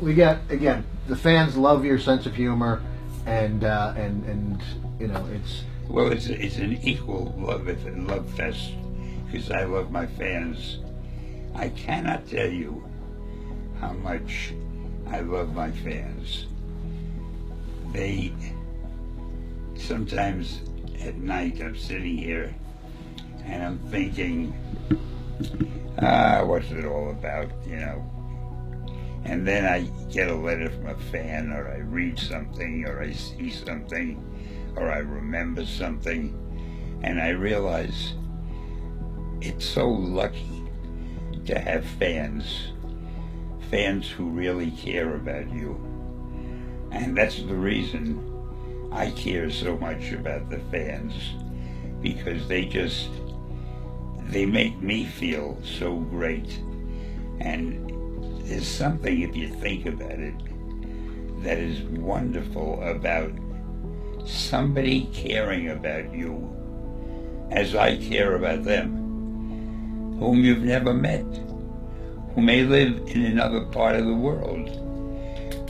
we got, again, the fans love your sense of humor, and you know, it's... Well, it's an equal love fest, because I love my fans. I cannot tell you how much I love my fans. They, sometimes at night I'm sitting here and I'm thinking, what's it all about, you know? And then I get a letter from a fan, or I read something, or I see something, or I remember something, and I realize it's so lucky to have fans who really care about you. And that's the reason I care so much about the fans, because they make me feel so great. And there's something, if you think about it, that is wonderful about somebody caring about you as I care about them, whom you've never met, who may live in another part of the world,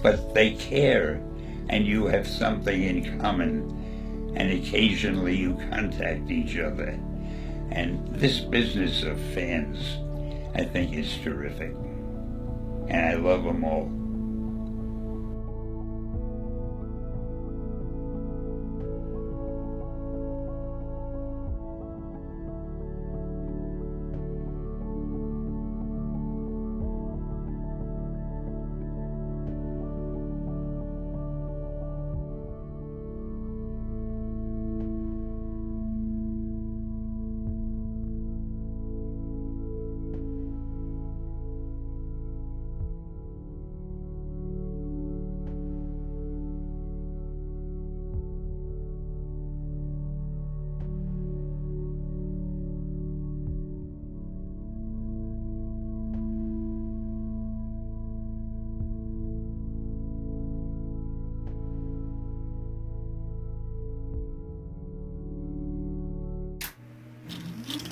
but they care, and you have something in common, and occasionally you contact each other. And this business of fans, I think, is terrific, and I love them all.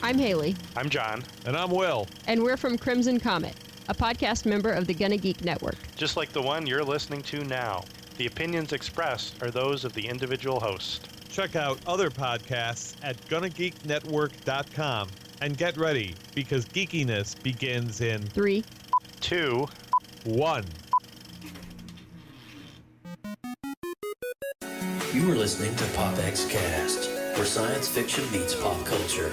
I'm Haley. I'm John. And I'm Will. And we're from Crimson Comet, a podcast member of the GetchaGeekOn network. Just like the one you're listening to now. The opinions expressed are those of the individual host. Check out other podcasts at GetchaGeekNetwork.com. And get ready, because geekiness begins in 3, 2, 1. You are listening to Popxcast, where science fiction meets pop culture.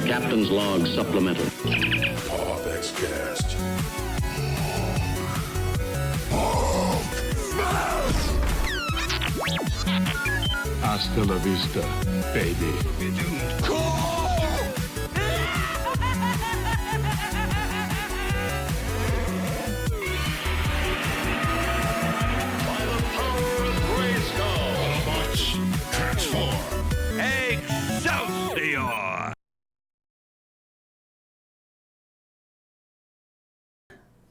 Captain's Log Supplemental. Popxcast. Hasta la vista, baby. By the power of Grayskull, Autobots, transform. Excelsior!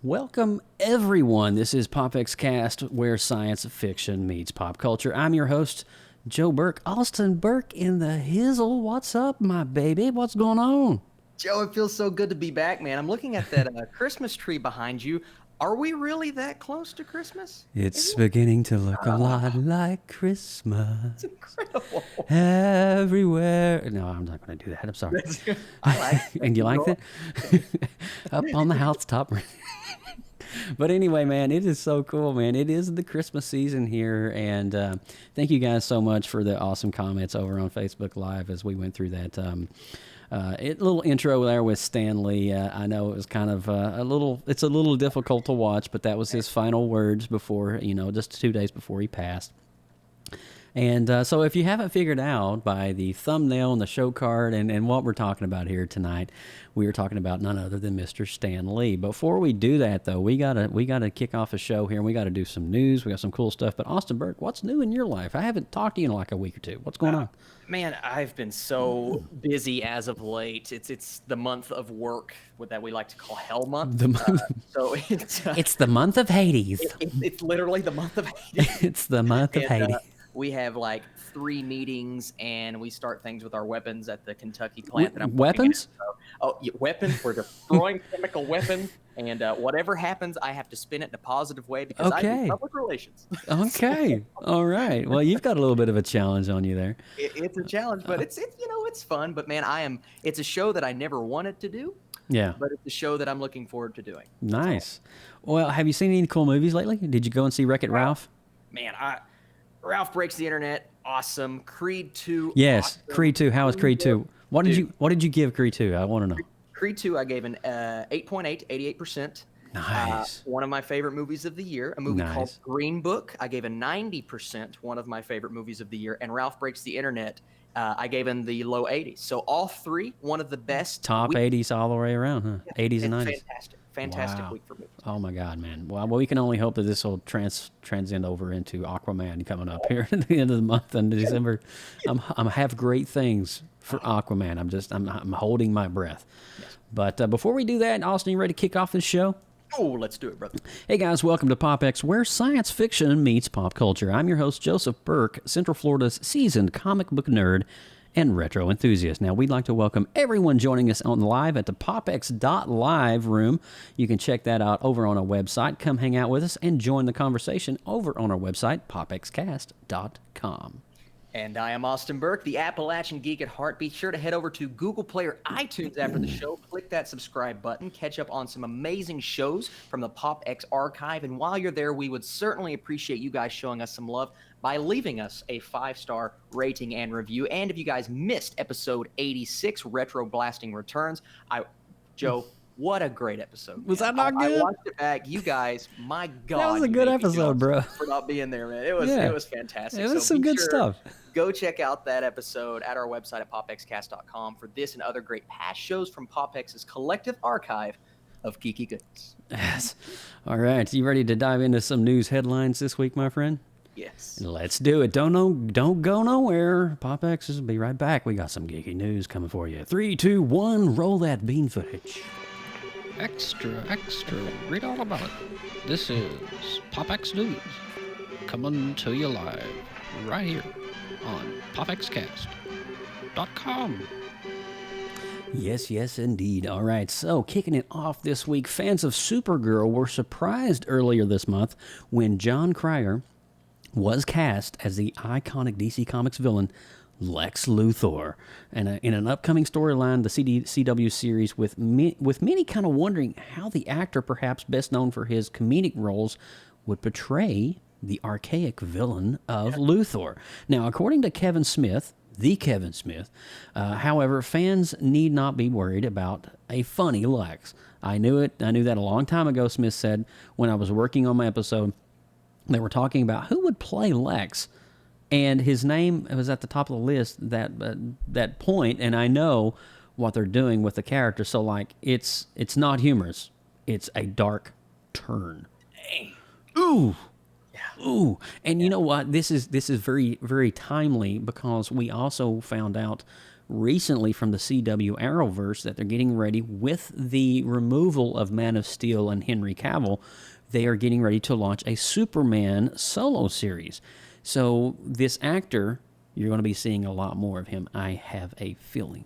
Welcome, everyone. This is Popxcast, where science fiction meets pop culture. I'm your host, Joe Burke. Austin Burke in the hizzle. What's up, my baby? What's going on? Joe, it feels so good to be back, man. I'm looking at that Christmas tree behind you. Are we really that close to Christmas? It's beginning to look a lot like Christmas. It's incredible. Everywhere. No, I'm not going to do that. I'm sorry. I like it. And you like that? Up on the housetop. But anyway, man, it is so cool, man. It is the Christmas season here, and thank you guys so much for the awesome comments over on Facebook Live as we went through that little intro there with Stan Lee. I know it was kind of it's a little difficult to watch, but that was his final words before, just 2 days before he passed. And so if you haven't figured out by the thumbnail and the show card and what we're talking about here tonight, we are talking about none other than Mr. Stan Lee. Before we do that, though, we gotta kick off a show here, and we got to do some news. We got some cool stuff. But Austin Burke, what's new in your life? I haven't talked to you in like a week or two. What's going on? Man, I've been so busy as of late. It's the month of work that we like to call Hell Month. So it's the month of Hades. It's literally the month of Hades. It's the month of Hades. we have like 3 meetings, and we start things with our weapons at the Kentucky plant that I'm weapons. Weapons. We're destroying chemical weapons, and whatever happens, I have to spin it in a positive way because I do public relations. Okay, all right. Well, you've got a little bit of a challenge on you there. It's a challenge, but it's it's fun. But man, it's a show that I never wanted to do. Yeah. But it's a show that I'm looking forward to doing. Nice. Well, have you seen any cool movies lately? Did you go and see Wreck-It Ralph? Man, Ralph Breaks the Internet, awesome. Creed 2, yes. awesome. Creed 2. How was Creed 2? What did you give Creed 2? I want to know. Creed 2, I gave an 8.8, 88%. Nice. One of my favorite movies of the year. A movie called Green Book, I gave a 90%, one of my favorite movies of the year. And Ralph Breaks the Internet, I gave him the low 80s. So all 3, one of the best. Top 80s all the way around, huh? Yeah, 80s and 90s. Fantastic week for me. Oh my God, man! Well, we can only hope that this will transcend over into Aquaman coming up here at the end of the month in December. I have great things for Aquaman. I'm holding my breath. Yes. But before we do that, Austin, you ready to kick off this show? Oh, let's do it, brother. Hey guys, welcome to PopX, where science fiction meets pop culture. I'm your host, Joseph Burke, Central Florida's seasoned comic book nerd and retro enthusiast. Now, we'd like to welcome everyone joining us on live at the popx.live room. You can check that out over on our website. Come hang out with us and join the conversation over on our website, popxcast.com. And I am Austin Burke, the Appalachian Geek at heart. Be sure to head over to Google Play or iTunes after the show. Click that subscribe button. Catch up on some amazing shows from the PopX archive. And while you're there, we would certainly appreciate you guys showing us some love by leaving us a 5-star rating and review. And if you guys missed episode 86, Retro Blasting Returns, Joe, what a great episode. Was that not good? I watched it back. You guys, my God. That was a good episode, bro. For not being there, man. It was fantastic. It was some good stuff. Go check out that episode at our website at popxcast.com for this and other great past shows from PopX's collective archive of geeky goodness. Yes. All right. You ready to dive into some news headlines this week, my friend? Yes. Let's do it. Don't go nowhere. PopX will be right back. We got some geeky news coming for you. 3, 2, 1, roll that bean footage. Extra. Read all about it. This is PopX News, coming to you live right here on PopXcast.com. Yes, indeed. All right, so kicking it off this week, fans of Supergirl were surprised earlier this month when John Cryer was cast as the iconic DC Comics villain Lex Luthor, and in an upcoming storyline, the CW series, with many kind of wondering how the actor, perhaps best known for his comedic roles, would portray the archaic villain of Luthor. Now, according to Kevin Smith, however, fans need not be worried about a funny Lex. I knew that a long time ago, Smith said, when I was working on my episode. They were talking about who would play Lex, and his name was at the top of the list that point, and I know what they're doing with the character, so like it's not humorous. It's a dark turn. Dang. Ooh. Yeah. Ooh. And you know what? This is very, very timely, because we also found out recently from the CW Arrowverse that they're getting ready with the removal of Man of Steel and Henry Cavill. They are getting ready to launch a Superman solo series. So this actor, you're going to be seeing a lot more of him, I have a feeling.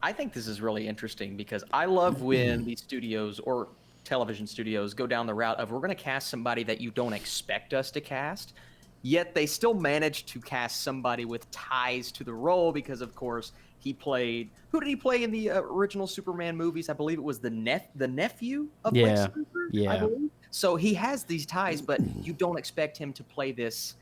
I think this is really interesting because I love when these studios or television studios go down the route of, we're going to cast somebody that you don't expect us to cast, yet they still manage to cast somebody with ties to the role because, of course, who did he play in the original Superman movies? I believe it was the nephew of Lex Luthor, I believe. So he has these ties, but you don't expect him to play this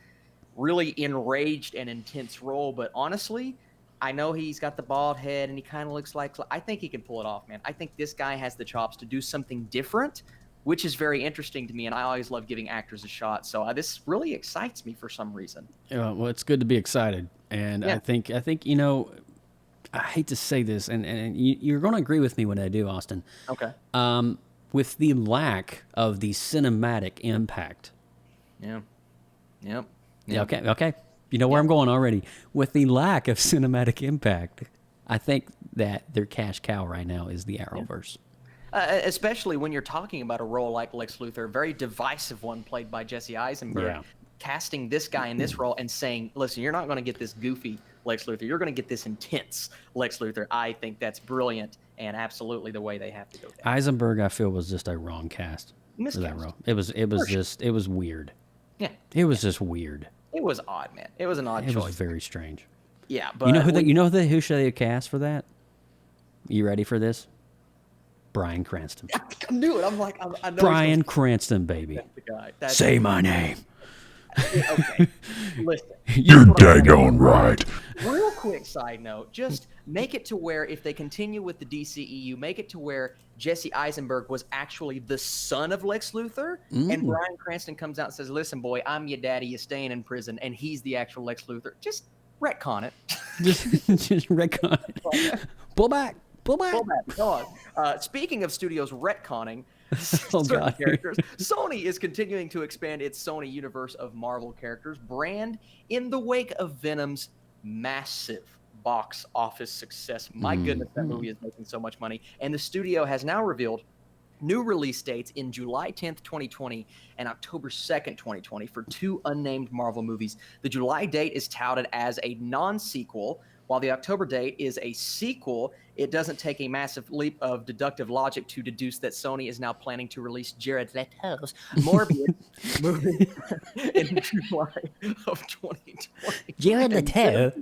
really enraged and intense role. But honestly, I know he's got the bald head and he kind of looks like, I think he can pull it off, man. I think this guy has the chops to do something different, which is very interesting to me. And I always love giving actors a shot. So this really excites me for some reason. Yeah, well, it's good to be excited. And I think, you know, I hate to say this, and you're going to agree with me when I do, Austin. Okay. With the lack of the cinematic impact. Yeah. Yep. Yeah. Okay. You know where I'm going already. With the lack of cinematic impact, I think that their cash cow right now is the Arrowverse. Especially when you're talking about a role like Lex Luthor, a very divisive one played by Jesse Eisenberg. Yeah. casting this guy in this role and saying, listen, you're not going to get this goofy Lex Luthor. You're going to get this intense Lex Luthor. I think that's brilliant and absolutely the way they have to go down. Eisenberg, I feel, was just a wrong cast for that role. It was weird. Yeah. It was just weird. It was odd, man. It was an odd choice. It was very strange. Yeah, but who should they cast for that? You ready for this? Bryan Cranston. I knew it. I'm like, I know Bryan Cranston, baby. That's the guy. Say my name. Okay, listen. You're daggone right. Real quick side note, just make it to where if they continue with the DCEU, make it to where Jesse Eisenberg was actually the son of Lex Luthor, and Bryan Cranston comes out and says, listen, boy, I'm your daddy, you're staying in prison, and he's the actual Lex Luthor. Just retcon it. just retcon it. Pull back. Pull back. Go on. Speaking of studios retconning God. characters, Sony is continuing to expand its Sony universe of Marvel characters brand in the wake of Venom's massive box office success. My goodness, that movie is making so much money. And the studio has now revealed new release dates in July 10th, 2020 and October 2nd, 2020 for 2 unnamed Marvel movies. The July date is touted as a non-sequel, while the October date is a sequel. It doesn't take a massive leap of deductive logic to deduce that Sony is now planning to release Jared Leto's Morbius movie in July of 2020. Jared Leto.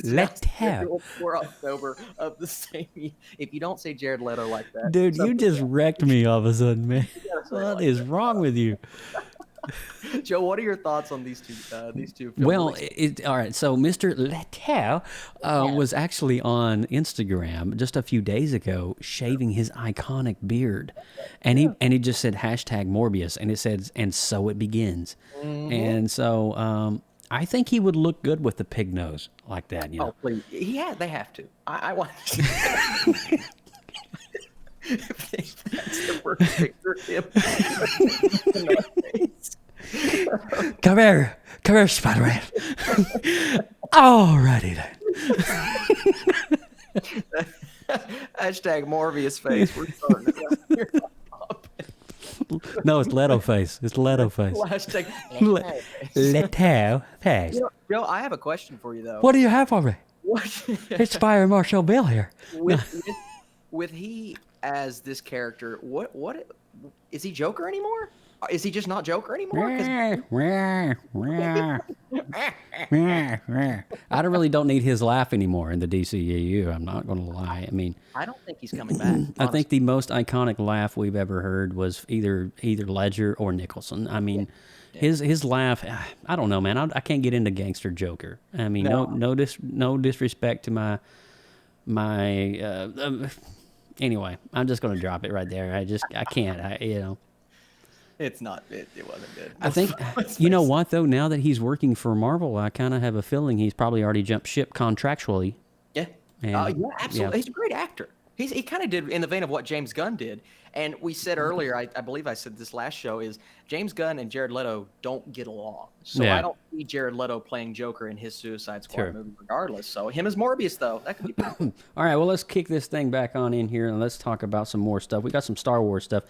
Leto. For October of the same year. If you don't say Jared Leto like that. Dude, you just wrecked me all of a sudden, man. What is wrong with you? Joe, what are your thoughts on these two? Films? Well, all right. So Mr. Leto was actually on Instagram just a few days ago, shaving his iconic beard, and he just said #Morbius, and it says, and so it begins, and so I think he would look good with the pig nose like that. You know? Oh, please, they have to. I want. If that's the worst picture of him. Come here, Spider-Man. Alrighty then. #Morbius face. We're starting it. No, it's Leto face. It's Leto face. Leto face. Joe, I have a question for you though. What do you have for me? It's Byron Marshall Bill here. With he as this character, what is he Joker anymore? Is he just not Joker anymore? I really don't need his laugh anymore in the DCEU. I'm not going to lie. I mean, I don't think he's coming back. I think the most iconic laugh we've ever heard was either Ledger or Nicholson. I mean, his laugh. I don't know, man. I can't get into gangster Joker. I mean, no disrespect to my. Anyway, I'm just going to drop it right there. I can't. It wasn't good. I think, you know what, though? Now that he's working for Marvel, I kind of have a feeling he's probably already jumped ship contractually. Yeah. Yeah, absolutely. Yeah. He's a great actor. He kind of did in the vein of what James Gunn did. And we said earlier, I believe I said this last show, is James Gunn and Jared Leto don't get along. So I don't see Jared Leto playing Joker in his Suicide Squad movie regardless. So him as Morbius, though, that could be cool. All right, well, let's kick this thing back on in here and let's talk about some more stuff. We got some Star Wars stuff.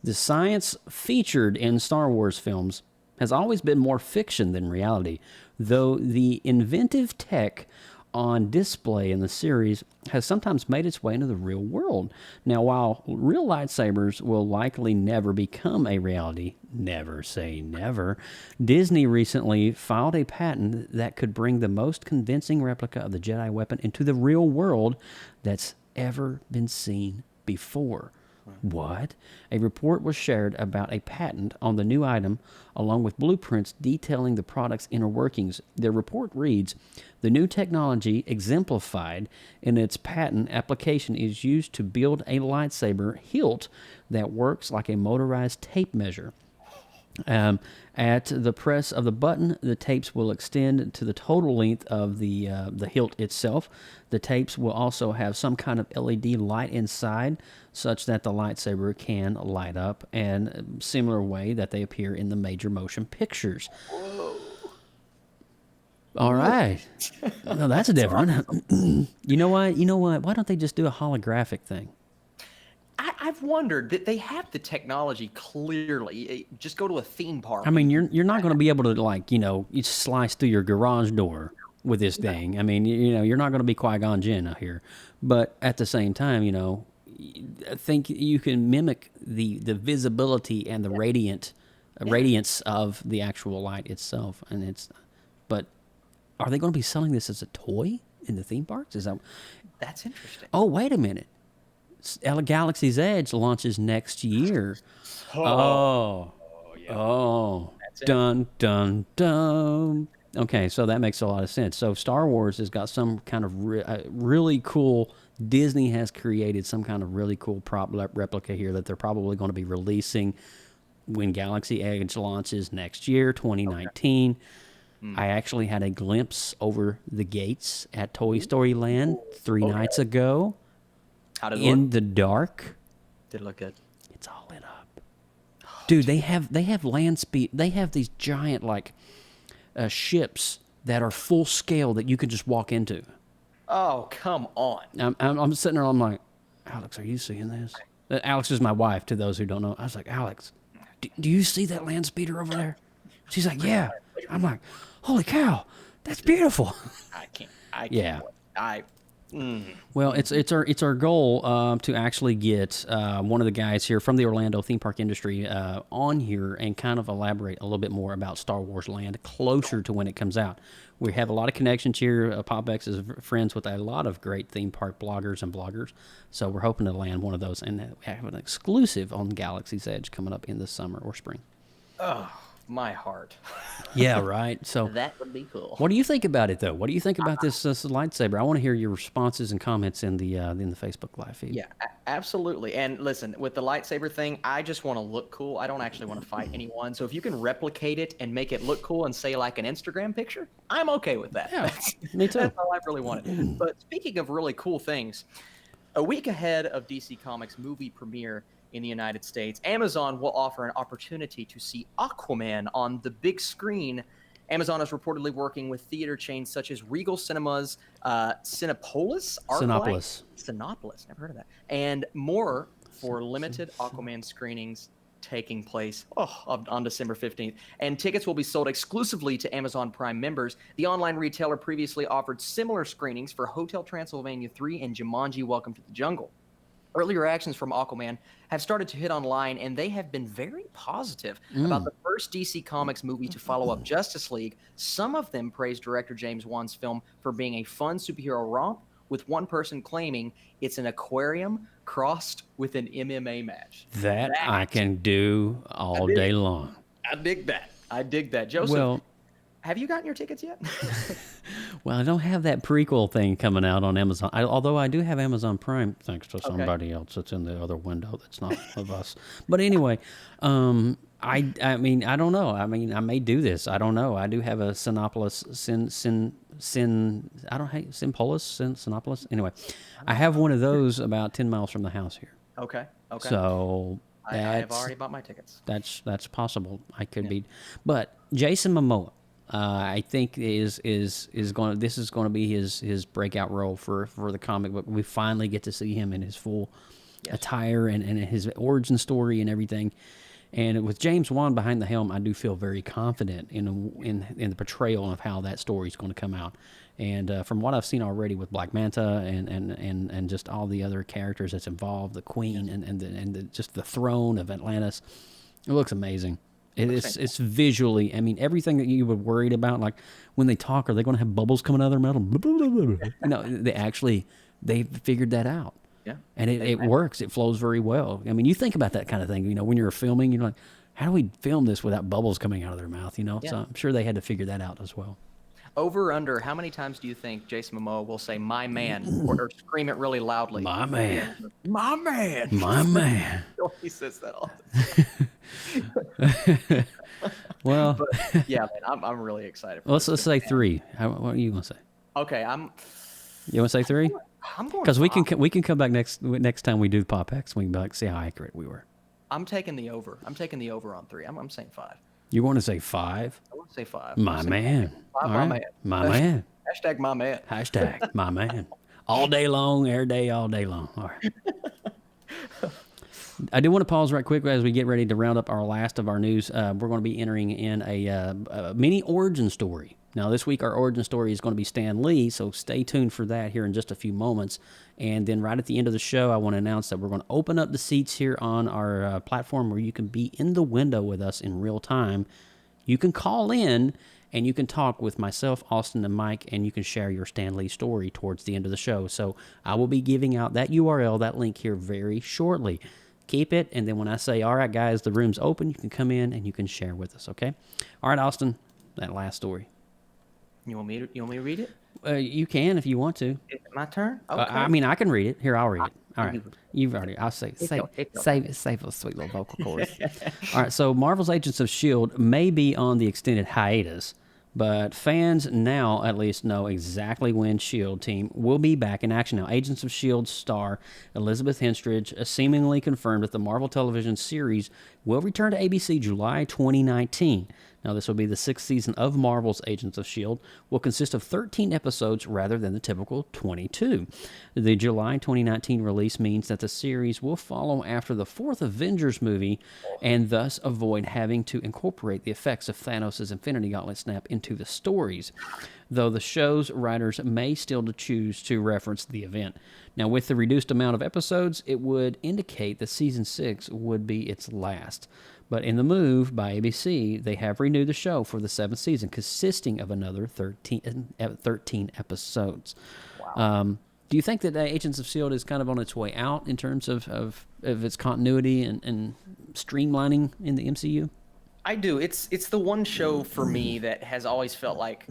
The science featured in Star Wars films has always been more fiction than reality, though the inventive tech on display in the series has sometimes made its way into the real world. Now, while real lightsabers will likely never become a reality, never say never, Disney recently filed a patent that could bring the most convincing replica of the Jedi weapon into the real world that's ever been seen before. What? A report was shared about a patent on the new item, along with blueprints detailing the product's inner workings. The report reads, the new technology exemplified in its patent application is used to build a lightsaber hilt that works like a motorized tape measure. At the press of the button, the tapes will extend to the total length of the hilt itself. The tapes will also have some kind of LED light inside, such that the lightsaber can light up, and similar way that they appear in the major motion pictures. Whoa. All right. No, that's different. You know what? Why don't they just do a holographic thing? I've wondered that they have the technology clearly. Just go to a theme park. I mean, you're not going to be able to, like, you slice through your garage door with this thing. I mean, you're not going to be Qui-Gon Jinn out here. But at the same time, I think you can mimic the visibility and the radiance of the actual light itself. But are they going to be selling this as a toy in the theme parks? That's interesting. Oh, wait a minute. Galaxy's Edge launches next year. Oh, dun, dun, dun. Okay, so that makes a lot of sense. So Star Wars has got some kind of really cool, Disney has created some kind of really cool prop replica here that they're probably going to be releasing when Galaxy Edge launches next year, 2019. Okay. I actually had a glimpse over the gates at Toy Story Land 3 nights ago. How did it in look? The dark. Did it look good? It's all lit up. Dude, they have land speed. They have these giant ships that are full scale that you can just walk into. Oh, come on. I'm sitting there, I'm like, Alex, are you seeing this? Alex is my wife, to those who don't know. I was like, Alex, do you see that land speeder over there? She's like, yeah. I'm like, holy cow, that's beautiful. I can't. Yeah. Mm-hmm. Well, it's our goal to actually get one of the guys here from the Orlando theme park industry on here and kind of elaborate a little bit more about Star Wars Land closer to when it comes out. We have a lot of connections here. PopX is friends with a lot of great theme park bloggers and bloggers, so we're hoping to land one of those and have an exclusive on Galaxy's Edge coming up in the summer or spring. Oh, my heart. Yeah, right. So that would be cool. What do you think about it, though? What do you think about this lightsaber? I want to hear your responses and comments in the Facebook live feed. Yeah, absolutely. And listen, with the lightsaber thing, I just want to look cool. I don't actually want to fight anyone. So if you can replicate it and make it look cool and say like an Instagram picture, I'm okay with that. Yeah, me too. That's all I really wanted. But speaking of really cool things, a week ahead of DC Comics' movie premiere in the United States, Amazon will offer an opportunity to see Aquaman on the big screen. Amazon is reportedly working with theater chains such as Regal Cinemas, Cinepolis, never heard of that, and more for limited Aquaman screenings taking place on December 15th. And tickets will be sold exclusively to Amazon Prime members. The online retailer previously offered similar screenings for Hotel Transylvania 3 and Jumanji: Welcome to the Jungle. Early reactions from Aquaman have started to hit online, and they have been very positive about the first DC Comics movie to follow up Justice League. Some of them praised director James Wan's film for being a fun superhero romp, with one person claiming it's an aquarium crossed with an MMA match. That I can do all day long. I dig that. Joseph, have you gotten your tickets yet? Well, I don't have that prequel thing coming out on Amazon. Although I do have Amazon Prime, thanks to somebody else that's in the other window that's not of us. But anyway, I mean, I don't know. I mean, I may do this. I don't know. I do have a Cinepolis, Cinepolis. Anyway, I have one of those about 10 miles from the house here. Okay. So I have already bought my tickets. That's possible. I could be, but Jason Momoa, I think is going. This is going to be his breakout role for the comic book. We finally get to see him in his full attire and his origin story and everything. And with James Wan behind the helm, I do feel very confident in the portrayal of how that story is going to come out. And from what I've seen already with Black Manta and just all the other characters that's involved, the Queen and just the throne of Atlantis, it looks amazing. It's visually, I mean, everything that you were worried about, like when they talk, are they going to have bubbles coming out of their mouth? They figured that out. Yeah. And it works. It flows very well. I mean, you think about that kind of thing, when you're filming, you're like, how do we film this without bubbles coming out of their mouth, Yeah. So I'm sure they had to figure that out as well. Over under, how many times do you think Jason Momoa will say "my man" or scream it really loudly? My man. My man. My man. He says that all. Well, but, yeah, man, I'm really excited. Let's say 3. What are you going to say? Okay, You want to say 3? I'm going because we can come back next time we do PopX. We can be like, see how accurate we were. I'm taking the over. I'm taking the over on 3. I'm saying 5. You want to say 5? I want to say 5. My man. 5, my man. My man. Hashtag my man. Hashtag my man. All day long, every day, all day long. All right. I do want to pause right quick as we get ready to round up our last of our news. We're going to be entering in a mini origin story. Now, this week, our origin story is going to be Stan Lee, so stay tuned for that here in just a few moments. And then right at the end of the show, I want to announce that we're going to open up the seats here on our platform where you can be in the window with us in real time. You can call in, and you can talk with myself, Austin, and Mike, and you can share your Stan Lee story towards the end of the show. So I will be giving out that URL, that link here very shortly. Keep it, and then when I say, all right, guys, the room's open, you can come in and you can share with us, okay? All right, Austin, that last story. You want me to read it? You can if you want to. Is it my turn? Okay. I mean, I can read it. Here, I'll read it. All right. You've already. I'll save those sweet little vocal cords. All right. So, Marvel's Agents of S.H.I.E.L.D. may be on the extended hiatus, but fans now at least know exactly when S.H.I.E.L.D. team will be back in action. Now, Agents of S.H.I.E.L.D. star Elizabeth Henstridge seemingly confirmed that the Marvel television series will return to ABC July 2019. Now, this will be the 6th season of Marvel's Agents of S.H.I.E.L.D., will consist of 13 episodes rather than the typical 22. The July 2019 release means that the series will follow after the 4th Avengers movie and thus avoid having to incorporate the effects of Thanos' Infinity Gauntlet snap into the stories, though the show's writers may still choose to reference the event. Now, with the reduced amount of episodes, it would indicate that Season 6 would be its last. But in the move by ABC, they have renewed the show for the 7th season, consisting of another 13 episodes. Wow. Do you think that Agents of S.H.I.E.L.D. is kind of on its way out in terms of its continuity and streamlining in the MCU? I do. It's the one show for me that has always felt like,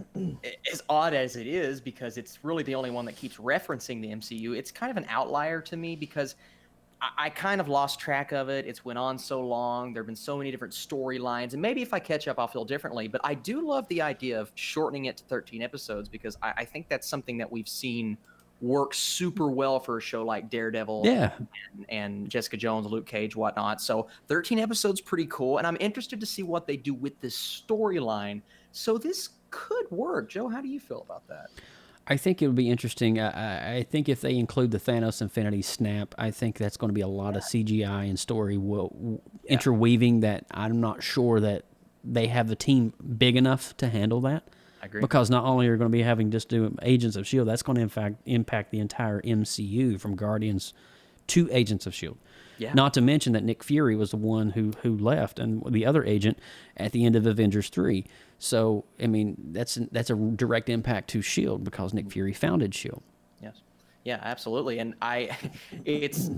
as odd as it is, because it's really the only one that keeps referencing the MCU, it's kind of an outlier to me because I kind of lost track of it. It's went on so long. There have been so many different storylines. And maybe if I catch up, I'll feel differently. But I do love the idea of shortening it to 13 episodes because I think that's something that we've seen work super well for a show like Daredevil and Jessica Jones, Luke Cage, whatnot. So 13 episodes, pretty cool. And I'm interested to see what they do with this storyline. So this could work. Joe, how do you feel about that? I think it would be interesting. I think if they include the Thanos Infinity Snap, I think that's going to be a lot of CGI and story interweaving that I'm not sure that they have the team big enough to handle that. I agree. Because not only are going to be having just do Agents of S.H.I.E.L.D., that's going to in fact impact the entire MCU from Guardians to Agents of S.H.I.E.L.D. Yeah. Not to mention that Nick Fury was the one who left and the other agent at the end of Avengers 3. So, I mean, that's a direct impact to S.H.I.E.L.D. because Nick Fury founded S.H.I.E.L.D. Yes. Yeah, absolutely. And it's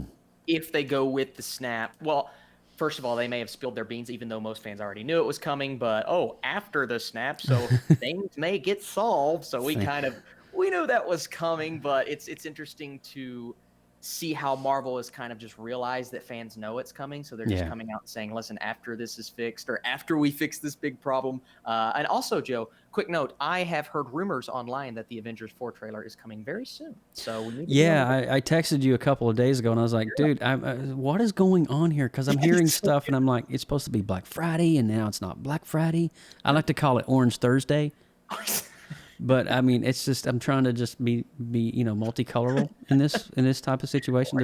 if they go with the snap, well, first of all, they may have spilled their beans, even though most fans already knew it was coming. But, after the snap, so things may get solved. So we knew that was coming. But it's interesting to see how Marvel has kind of just realized that fans know it's coming. So they're just coming out and saying, listen, after this is fixed or after we fix this big problem. And also, Joe, quick note, I have heard rumors online that the Avengers 4 trailer is coming very soon. So we need to I texted you a couple of days ago and I was like, dude, what is going on here? Because I'm hearing stuff and I'm like, it's supposed to be Black Friday and now it's not Black Friday. I like to call it Orange Thursday. But I mean, it's just I'm trying to just be multicultural in this type of situation.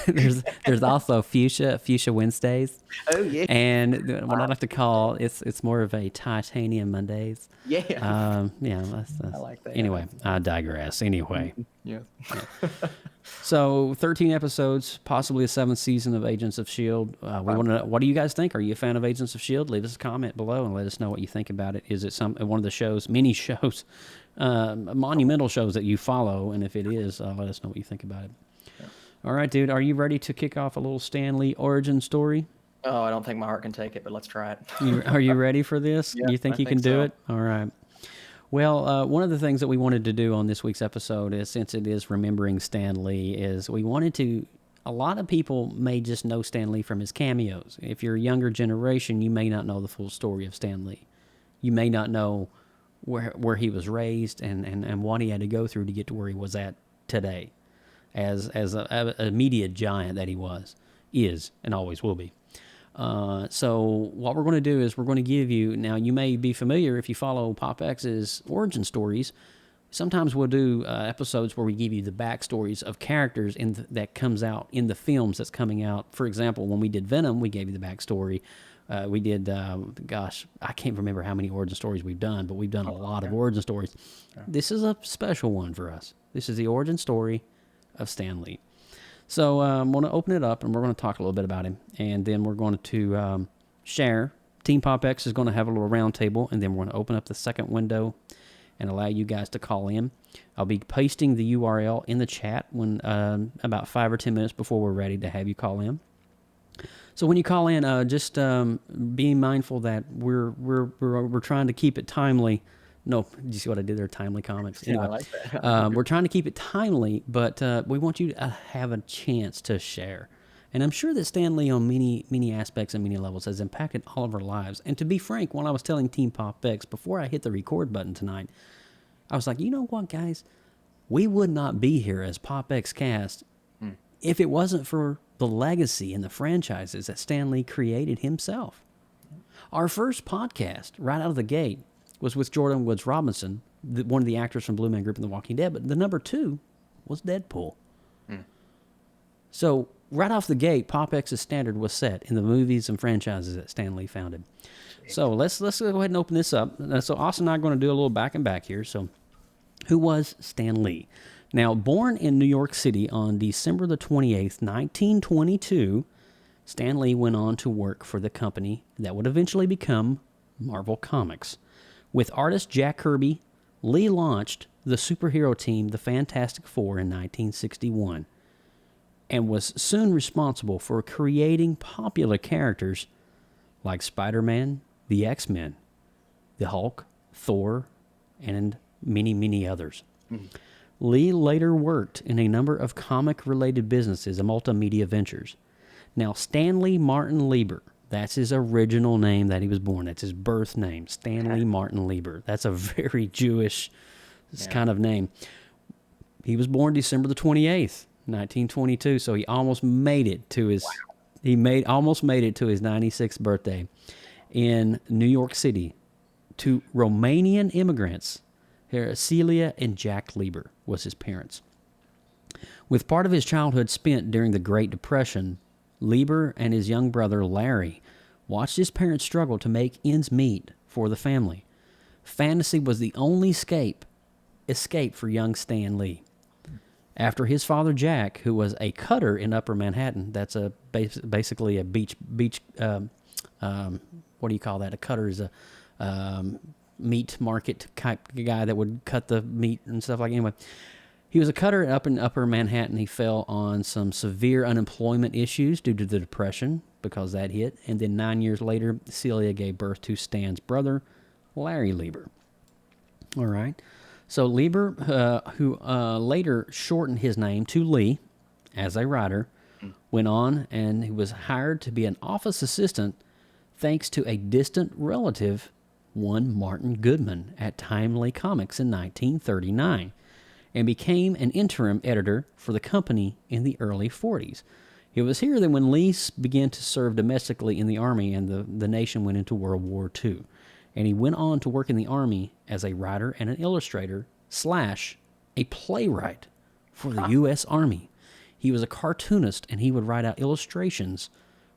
There's also fuchsia Wednesdays. Oh yeah. And what I like to call it's more of a titanium Mondays. Yeah. That's, I like that. Anyway, I digress. Anyway. Yeah. So 13 episodes, possibly a 7th season of Agents of S.H.I.E.L.D. We want to know, what do you guys think? Are you a fan of Agents of S.H.I.E.L.D.? Leave us a comment below and let us know what you think about it. Is it one of the shows, mini shows, monumental shows that you follow? And if it is, let us know what you think about it. Yeah. All right, dude. Are you ready to kick off a little Stan Lee origin story? Oh, I don't think my heart can take it, but let's try it. Are you ready for this? Yeah, you think you can do it? All right. Well, one of the things that we wanted to do on this week's episode is, since it is remembering Stan Lee, is we wanted to, a lot of people may just know Stan Lee from his cameos. If you're a younger generation, you may not know the full story of Stan Lee. You may not know where he was raised and what he had to go through to get to where he was at today as a media giant that he is, and always will be. So what we're going to do is we're going to give you, now you may be familiar if you follow PopX's origin stories, sometimes we'll do episodes where we give you the backstories of characters that comes out in the films that's coming out. For example, when we did Venom, we gave you the backstory. We did, I can't remember how many origin stories we've done, but we've done a lot of origin stories. This is a special one for us. This is the origin story of Stan Lee. So I'm going to open it up, and we're going to talk a little bit about him, and then we're going to share. Team PopX is going to have a little round table, and then we're going to open up the second window and allow you guys to call in. I'll be pasting the URL in the chat when about 5 or 10 minutes before we're ready to have you call in. So when you call in, just be mindful that we're trying to keep it timely. No, did you see what I did there? Timely comics. Anyway, I like that. we're trying to keep it timely, but we want you to have a chance to share. And I'm sure that Stan Lee on many aspects and many levels has impacted all of our lives. And to be frank, when I was telling Team PopX, before I hit the record button tonight, I was like, you know what, guys? We would not be here as PopXcast if it wasn't for the legacy and the franchises that Stan Lee created himself. Our first podcast, right out of the gate, was with Jordan Woods Robinson, one of the actors from Blue Man Group and The Walking Dead. But the number 2 was Deadpool. So right off the gate, PopX's standard was set in the movies and franchises that Stan Lee founded. So let's go ahead and open this up. So Austin and I are going to do a little back and back here. So who was Stan Lee? Now, born in New York City on December the 28th, 1922, Stan Lee went on to work for the company that would eventually become Marvel Comics. With artist Jack Kirby, Lee launched the superhero team, the Fantastic Four, in 1961. And was soon responsible for creating popular characters like Spider-Man, the X-Men, the Hulk, Thor, and many others. Lee later worked in a number of comic-related businesses and multimedia ventures. Now, Stanley Martin Lieber, that's his original name that he was born. That's his birth name, Stanley Martin Lieber. That's a very Jewish kind of name. He was born December the 28th. 1922, so he almost made it to his almost made it to his 96th birthday in New York City to Romanian immigrants. Here, Celia and Jack Lieber was his parents. With part of his childhood spent during the Great Depression, Lieber and his young brother Larry watched his parents struggle to make ends meet for the family. Fantasy was the only escape for young Stan Lee. After his father Jack, who was a cutter in Upper Manhattan, that's basically a beach. What do you call that? A cutter is a meat market type guy that would cut the meat and stuff like that. Anyway, he was a cutter up in Upper Manhattan. He fell on some severe unemployment issues due to the Depression because that hit. And then 9 years later, Celia gave birth to Stan's brother, Larry Lieber. All right. So Lieber, who later shortened his name to Lee as a writer, went on and he was hired to be an office assistant thanks to a distant relative, one Martin Goodman, at Timely Comics in 1939, and became an interim editor for the company in the early 40s. It was here that when Lee began to serve domestically in the Army and the nation went into World War II. And he went on to work in the Army as a writer and an illustrator / a playwright for the U.S. Army. He was a cartoonist, and he would write out illustrations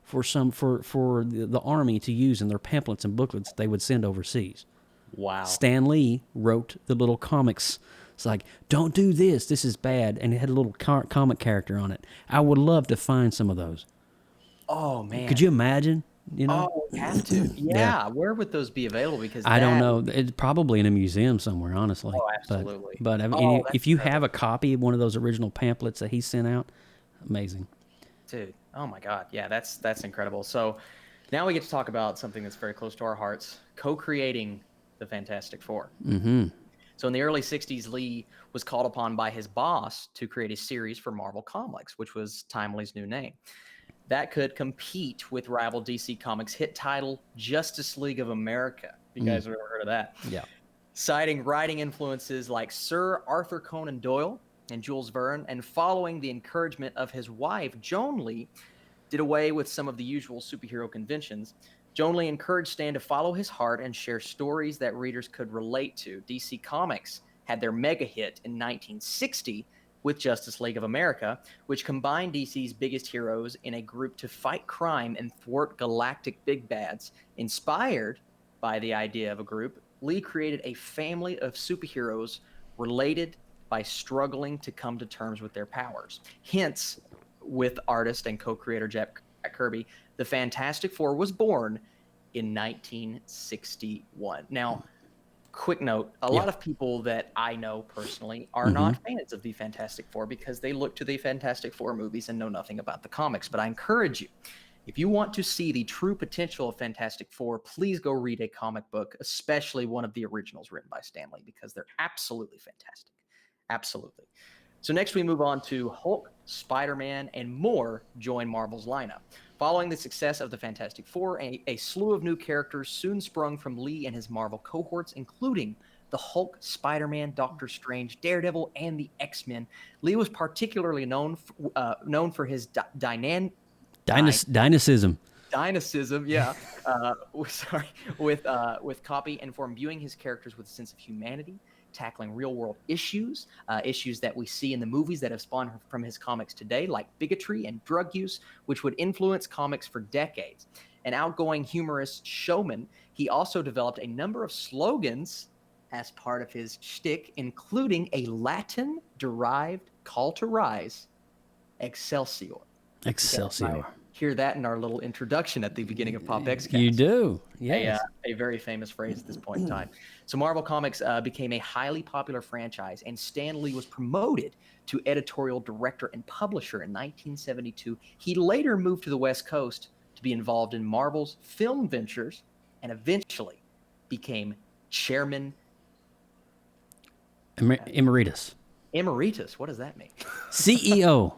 for the Army to use in their pamphlets and booklets they would send overseas. Wow. Stan Lee wrote the little comics. It's like, don't do this, this is bad, and it had a little comic character on it. I would love to find some of those. Oh, man. Could you imagine? You know? Oh, you have to. Yeah. Where would those be available? Because I don't know. It's probably in a museum somewhere, honestly. Oh, absolutely. But I mean, if you have a copy of one of those original pamphlets that he sent out, amazing. Dude, oh my God. Yeah, that's incredible. So now we get to talk about something that's very close to our hearts, co-creating the Fantastic Four. Mm-hmm. So in the early 60s, Lee was called upon by his boss to create a series for Marvel Comics, which was Timely's new name. That could compete with rival DC Comics hit title Justice League of America. You guys have ever heard of that? Yeah. Citing writing influences like Sir Arthur Conan Doyle and Jules Verne, and following the encouragement of his wife, Joan Lee, did away with some of the usual superhero conventions. Joan Lee encouraged Stan to follow his heart and share stories that readers could relate to. DC Comics had their mega hit in 1960 with Justice League of America, which combined DC's biggest heroes in a group to fight crime and thwart galactic big bads. Inspired by the idea of a group, Lee created a family of superheroes related by struggling to come to terms with their powers. Hence, with artist and co-creator Jack Kirby, the Fantastic Four was born in 1961. Now, quick note, a lot of people that I know personally are not fans of the Fantastic Four because they look to the Fantastic Four movies and know nothing about the comics. But I encourage you, if you want to see the true potential of Fantastic Four, please go read a comic book, especially one of the originals written by Stan Lee, because they're absolutely fantastic. Absolutely. So next we move on to Hulk, Spider-Man, and more join Marvel's lineup. Following the success of the Fantastic Four, a slew of new characters soon sprung from Lee and his Marvel cohorts, including the Hulk, Spider-Man, Doctor Strange, Daredevil, and the X-Men. Lee was particularly known for his dynamism. Yeah. With copy and for imbuing his characters with a sense of humanity, tackling real-world issues that we see in the movies that have spawned from his comics today, like bigotry and drug use, which would influence comics for decades. An outgoing, humorous showman, he also developed a number of slogans as part of his shtick, including a Latin-derived call to rise, Excelsior. Excelsior. Hear that in our little introduction at the beginning of PopXcast. You do, yes. A very famous phrase at this point in time. So Marvel Comics became a highly popular franchise, and Stan Lee was promoted to editorial director and publisher in 1972. He later moved to the West Coast to be involved in Marvel's film ventures, and eventually became chairman Emeritus. Emeritus, what does that mean? CEO.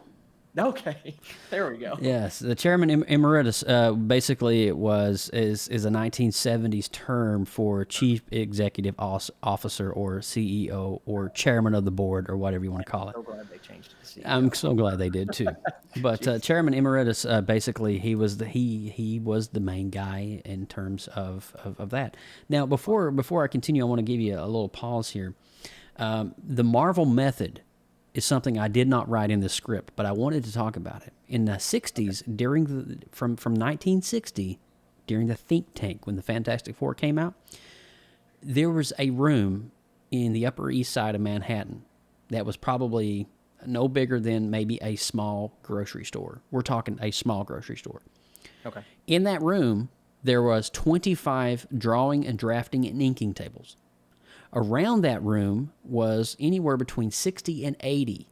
Okay, there we go. Yes, the chairman emeritus. Basically, is a 1970s term for chief executive officer or CEO or chairman of the board or whatever you want to call it. I'm so glad they changed it to CEO. I'm so glad they did too. But chairman emeritus, basically, he was the main guy in terms of that. Now, before I continue, I want to give you a little pause here. The Marvel method is something I did not write in the script, but I wanted to talk about it. In the 60s, from 1960, during the think tank, when the Fantastic Four came out, there was a room in the Upper East Side of Manhattan that was probably no bigger than maybe a small grocery store. We're talking a small grocery store. Okay. In that room, there was 25 drawing and drafting and inking tables. Around that room was anywhere between 60 and 80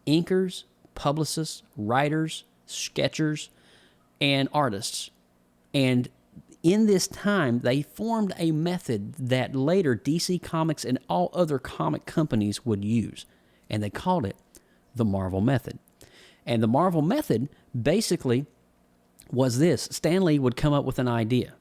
inkers, publicists, writers, sketchers, and artists. And in this time, they formed a method that later DC Comics and all other comic companies would use. And they called it the Marvel Method. And the Marvel Method basically was this. Stan Lee would come up with an idea.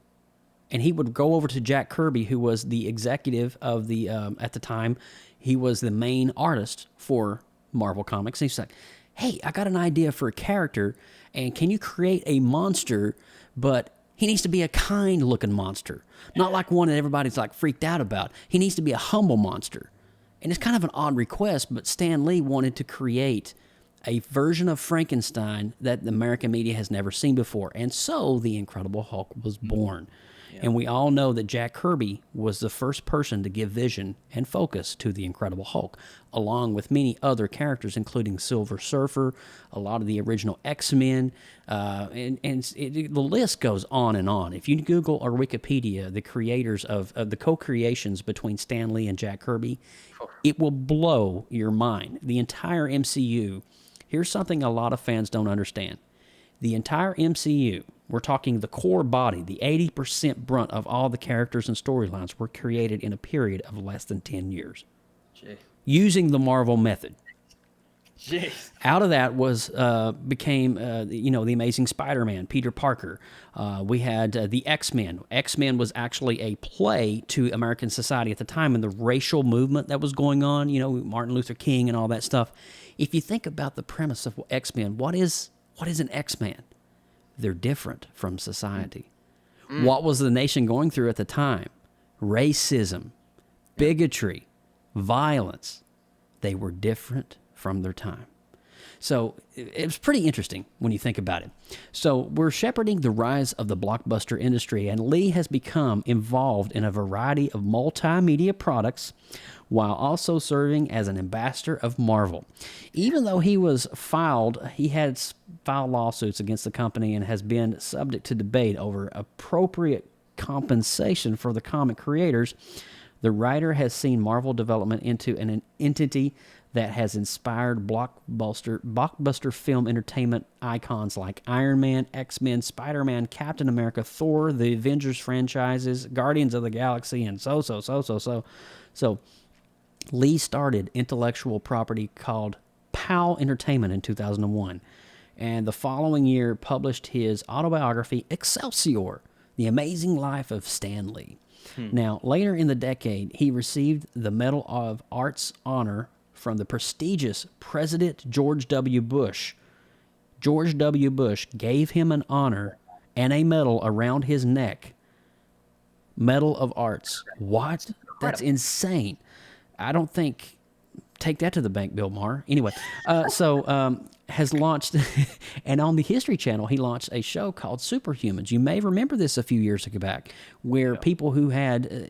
And he would go over to Jack Kirby, who was the executive of the, at the time, he was the main artist for Marvel Comics. And he's like, hey, I got an idea for a character, and can you create a monster, but he needs to be a kind-looking monster, not like one that everybody's like freaked out about. He needs to be a humble monster. And it's kind of an odd request, but Stan Lee wanted to create a version of Frankenstein that the American media has never seen before. And so the Incredible Hulk was born. Yeah. And we all know that Jack Kirby was the first person to give vision and focus to the Incredible Hulk, along with many other characters, including Silver Surfer, a lot of the original X-Men, and the list goes on and on. If you Google or Wikipedia the creators of the co-creations between Stan Lee and Jack Kirby, it will blow your mind. The entire MCU, here's something a lot of fans don't understand. The entire MCU, we're talking the core body, the 80% brunt of all the characters and storylines were created in a period of less than 10 years. Jeez. Using the Marvel method. Jeez. Out of that became the Amazing Spider-Man, Peter Parker. We had the X-Men. X-Men was actually a play to American society at the time and the racial movement that was going on, Martin Luther King and all that stuff. If you think about the premise of X-Men, what is an X-Man? They're different from society. What was the nation going through at the time? Racism, bigotry, violence. They were different from their time. So it was pretty interesting when you think about it. So we're shepherding the rise of the blockbuster industry, and Lee has become involved in a variety of multimedia products while also serving as an ambassador of Marvel. Even though he had filed lawsuits against the company and has been subject to debate over appropriate compensation for the comic creators, the writer has seen Marvel development into an entity that has inspired blockbuster film entertainment icons like Iron Man, X-Men, Spider-Man, Captain America, Thor, the Avengers franchises, Guardians of the Galaxy, and so. So Lee started intellectual property called POW Entertainment in 2001, and the following year published his autobiography, Excelsior, The Amazing Life of Stan Lee. Now, later in the decade, he received the Medal of Arts honor from the prestigious President George W. Bush. George W. Bush gave him an honor and a medal around his neck. Medal of Arts. What? That's insane. I don't think... Take that to the bank, Bill Maher. Anyway, has launched... and on the History Channel, he launched a show called Superhumans. You may remember this a few years back, where people who had,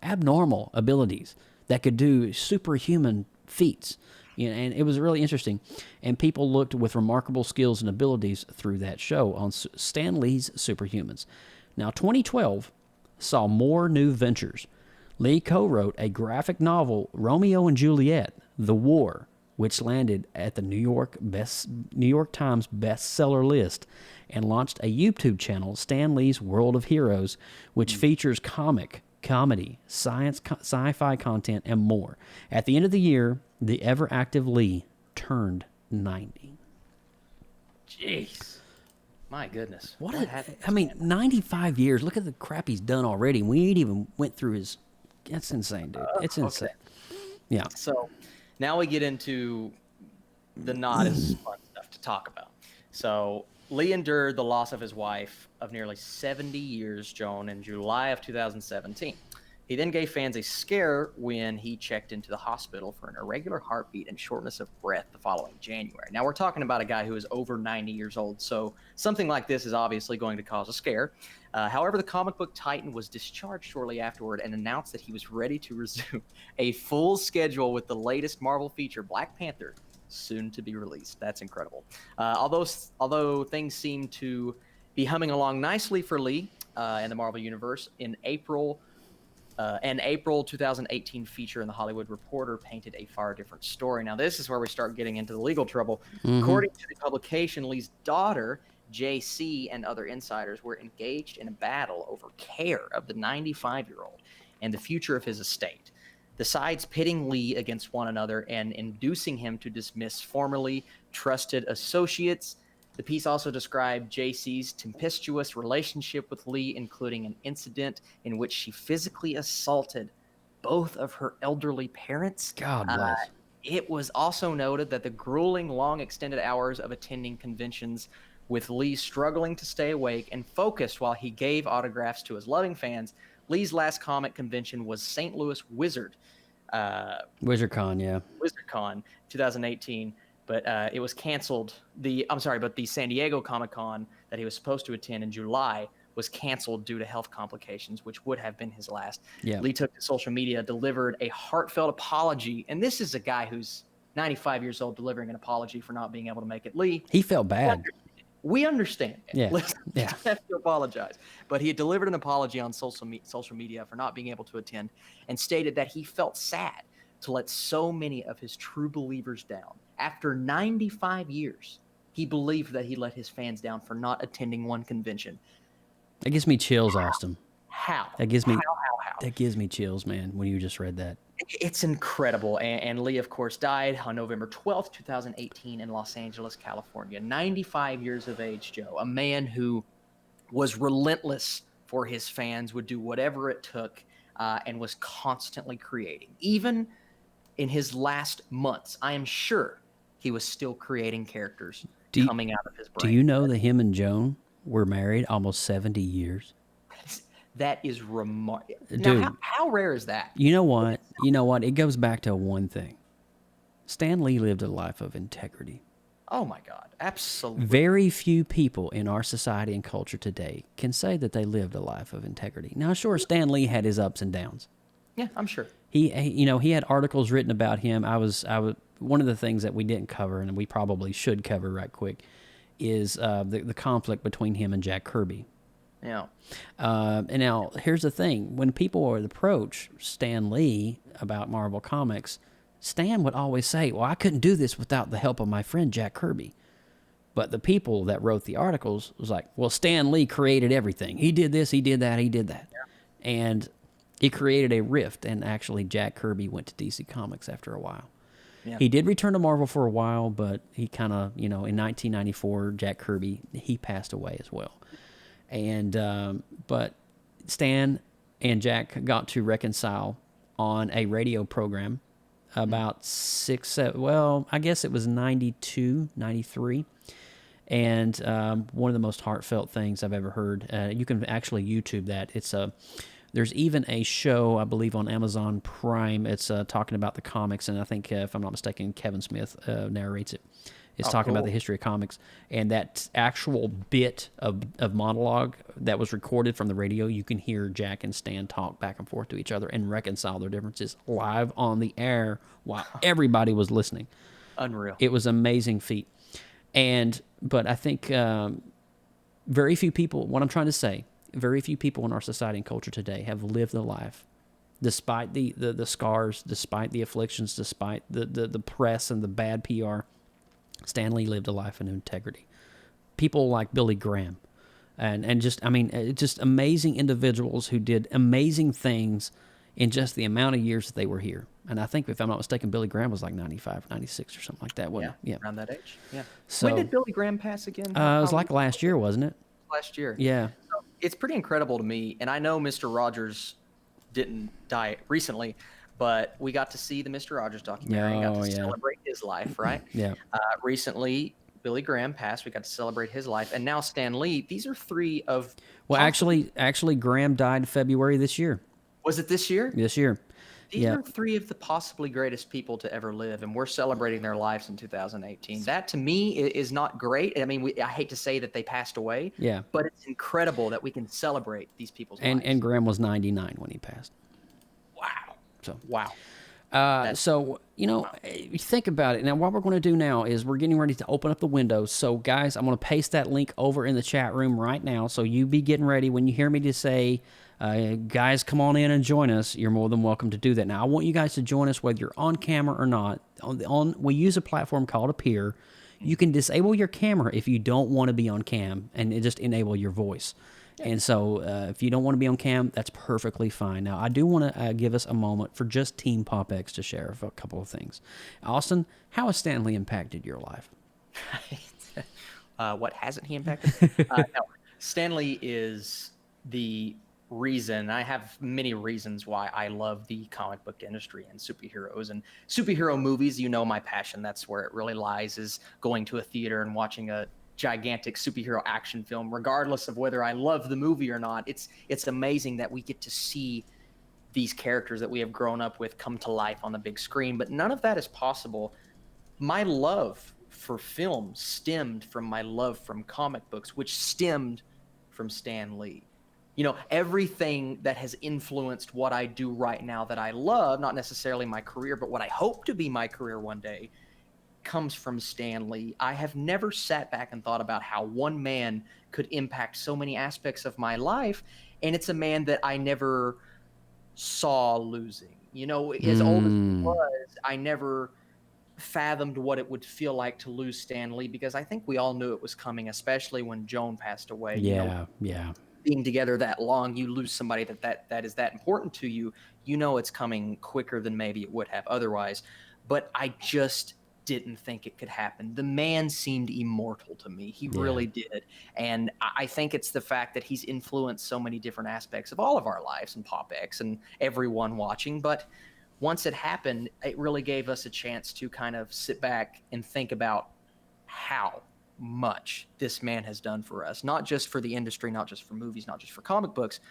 abnormal abilities that could do superhuman feats. And it was really interesting. And people looked with remarkable skills and abilities through that show on Stan Lee's Superhumans. Now, 2012 saw more new ventures. Lee co-wrote a graphic novel, Romeo and Juliet, The War, which landed at the New York Times bestseller list, and launched a YouTube channel, Stan Lee's World of Heroes, which features comedy, science, sci-fi content, and more. At the end of the year, the ever-active Lee turned 90. Jeez. My goodness. 95 years. Look at the crap he's done already. We ain't even went through his... That's insane, dude. It's insane. Okay. Yeah. So now we get into the not as fun stuff to talk about. So Lee endured the loss of his wife of nearly 70 years, Joan, in July of 2017. He then gave fans a scare when he checked into the hospital for an irregular heartbeat and shortness of breath the following January. Now, we're talking about a guy who is over 90 years old, so something like this is obviously going to cause a scare. However, the comic book titan was discharged shortly afterward and announced that he was ready to resume a full schedule with the latest Marvel feature, Black Panther, soon to be released. That's incredible. Although things seem to be humming along nicely for Lee in the Marvel Universe, an April 2018 feature in The Hollywood Reporter painted a far different story. Now, this is where we start getting into the legal trouble. Mm-hmm. According to the publication, Lee's daughter, JC, and other insiders were engaged in a battle over care of the 95-year-old and the future of his estate. The sides pitting Lee against one another and inducing him to dismiss formerly trusted associates. The piece also described JC's tempestuous relationship with Lee, including an incident in which she physically assaulted both of her elderly parents. God bless. It was also noted that the grueling, long, extended hours of attending conventions with Lee struggling to stay awake and focused while he gave autographs to his loving fans. Lee's last comic convention was St. Louis WizardCon, yeah. WizardCon 2018. But it was canceled. But the San Diego Comic-Con that he was supposed to attend in July was canceled due to health complications, which would have been his last. Yeah. Lee took to social media, delivered a heartfelt apology. And this is a guy who's 95 years old delivering an apology for not being able to make it. Lee, he felt bad. We understand. Yeah. Yeah. Have to apologize. But he had delivered an apology on social media for not being able to attend and stated that he felt sad to let so many of his true believers down. After 95 years, he believed that he let his fans down for not attending one convention. That gives me chills, Austin. How? That gives me chills, man, when you just read that. It's incredible. And Lee, of course, died on November 12th, 2018 in Los Angeles, California. 95 years of age, Joe. A man who was relentless for his fans, would do whatever it took, and was constantly creating. Even in his last months, I am sure he was still creating characters coming out of his brain. Do you know that him and Joan were married almost 70 years? That is remarkable. Dude. Now, how rare is that? You know what? You know what? It goes back to one thing. Stan Lee lived a life of integrity. Oh my God, absolutely. Very few people in our society and culture today can say that they lived a life of integrity. Now, sure, Stan Lee had his ups and downs. Yeah, I'm sure. He had articles written about him. I was one of the things that we didn't cover, and we probably should cover right quick, is the conflict between him and Jack Kirby. Yeah. And now, here's the thing. When people would approach Stan Lee about Marvel Comics, Stan would always say, well, I couldn't do this without the help of my friend Jack Kirby. But the people that wrote the articles was like, well, Stan Lee created everything. He did this, he did that, he did that. Yeah. And it created a rift, and actually Jack Kirby went to DC Comics after a while. Yeah. He did return to Marvel for a while, but he kind of, in 1994, Jack Kirby, he passed away as well. And but Stan and Jack got to reconcile on a radio program about I guess it was 92, 93. And one of the most heartfelt things I've ever heard. You can actually YouTube that. There's even a show, I believe, on Amazon Prime. It's talking about the comics, and I think, if I'm not mistaken, Kevin Smith narrates it. It's talking about the history of comics, and that actual bit of monologue that was recorded from the radio, you can hear Jack and Stan talk back and forth to each other and reconcile their differences live on the air while everybody was listening. Unreal. It was an amazing feat. But I think very few people, what I'm trying to say, very few people in our society and culture today have lived a life, despite the scars, despite the afflictions, despite the press and the bad PR. Stan Lee lived a life of integrity. People like Billy Graham, and just amazing individuals who did amazing things in just the amount of years that they were here. And I think, if I'm not mistaken, Billy Graham was like 95, 96 or something like that, wasn't it? Yeah, around that age. Yeah. So, when did Billy Graham pass again? It was like last year, wasn't it? Last year. Yeah. So it's pretty incredible to me, and I know Mr. Rogers didn't die recently, but we got to see the Mr. Rogers documentary and got to celebrate his life, right? Yeah. Recently, Billy Graham passed. We got to celebrate his life. And now Stan Lee. These are three of... Well, actually, Graham died February this year. Was it this year? This year. These are three of the possibly greatest people to ever live, and we're celebrating their lives in 2018. That, to me, is not great. I mean, I hate to say that they passed away, but it's incredible that we can celebrate these people's lives. And Graham was 99 when he passed. Wow. So wow. So, you think about it. Now, what we're going to do now is we're getting ready to open up the windows. So, guys, I'm going to paste that link over in the chat room right now. So you be getting ready. When you hear me to say, guys, come on in and join us, you're more than welcome to do that. Now, I want you guys to join us whether you're on camera or not. We use a platform called Appear. You can disable your camera if you don't want to be on cam, and just enable your voice. And so if you don't want to be on cam, that's perfectly fine. Now, I do want to give us a moment for just Team PopX to share a couple of things. Austin, how has Stan Lee impacted your life? What hasn't he impacted? No, Stan Lee is the reason. I have many reasons why I love the comic book industry and superheroes and superhero movies. My passion. That's where it really lies, is going to a theater and watching a gigantic superhero action film, regardless of whether I love the movie or not. It's amazing that we get to see these characters that we have grown up with come to life on the big screen, but none of that is possible. My love for film stemmed from my love from comic books, which stemmed from Stan Lee. Everything that has influenced what I do right now that I love, not necessarily my career, but what I hope to be my career one day, comes from Stan Lee. I have never sat back and thought about how one man could impact so many aspects of my life, and it's a man that I never saw losing. As old as he was, I never fathomed what it would feel like to lose Stan Lee, because I think we all knew it was coming, especially when Joan passed away. Yeah. Being together that long, you lose somebody that is that important to you. It's coming quicker than maybe it would have otherwise. But I just didn't think it could happen. The man seemed immortal to me. He really did. And I think it's the fact that he's influenced so many different aspects of all of our lives and PopX and everyone watching. But once it happened, it really gave us a chance to kind of sit back and think about how much this man has done for us, not just for the industry, not just for movies, not just for comic books,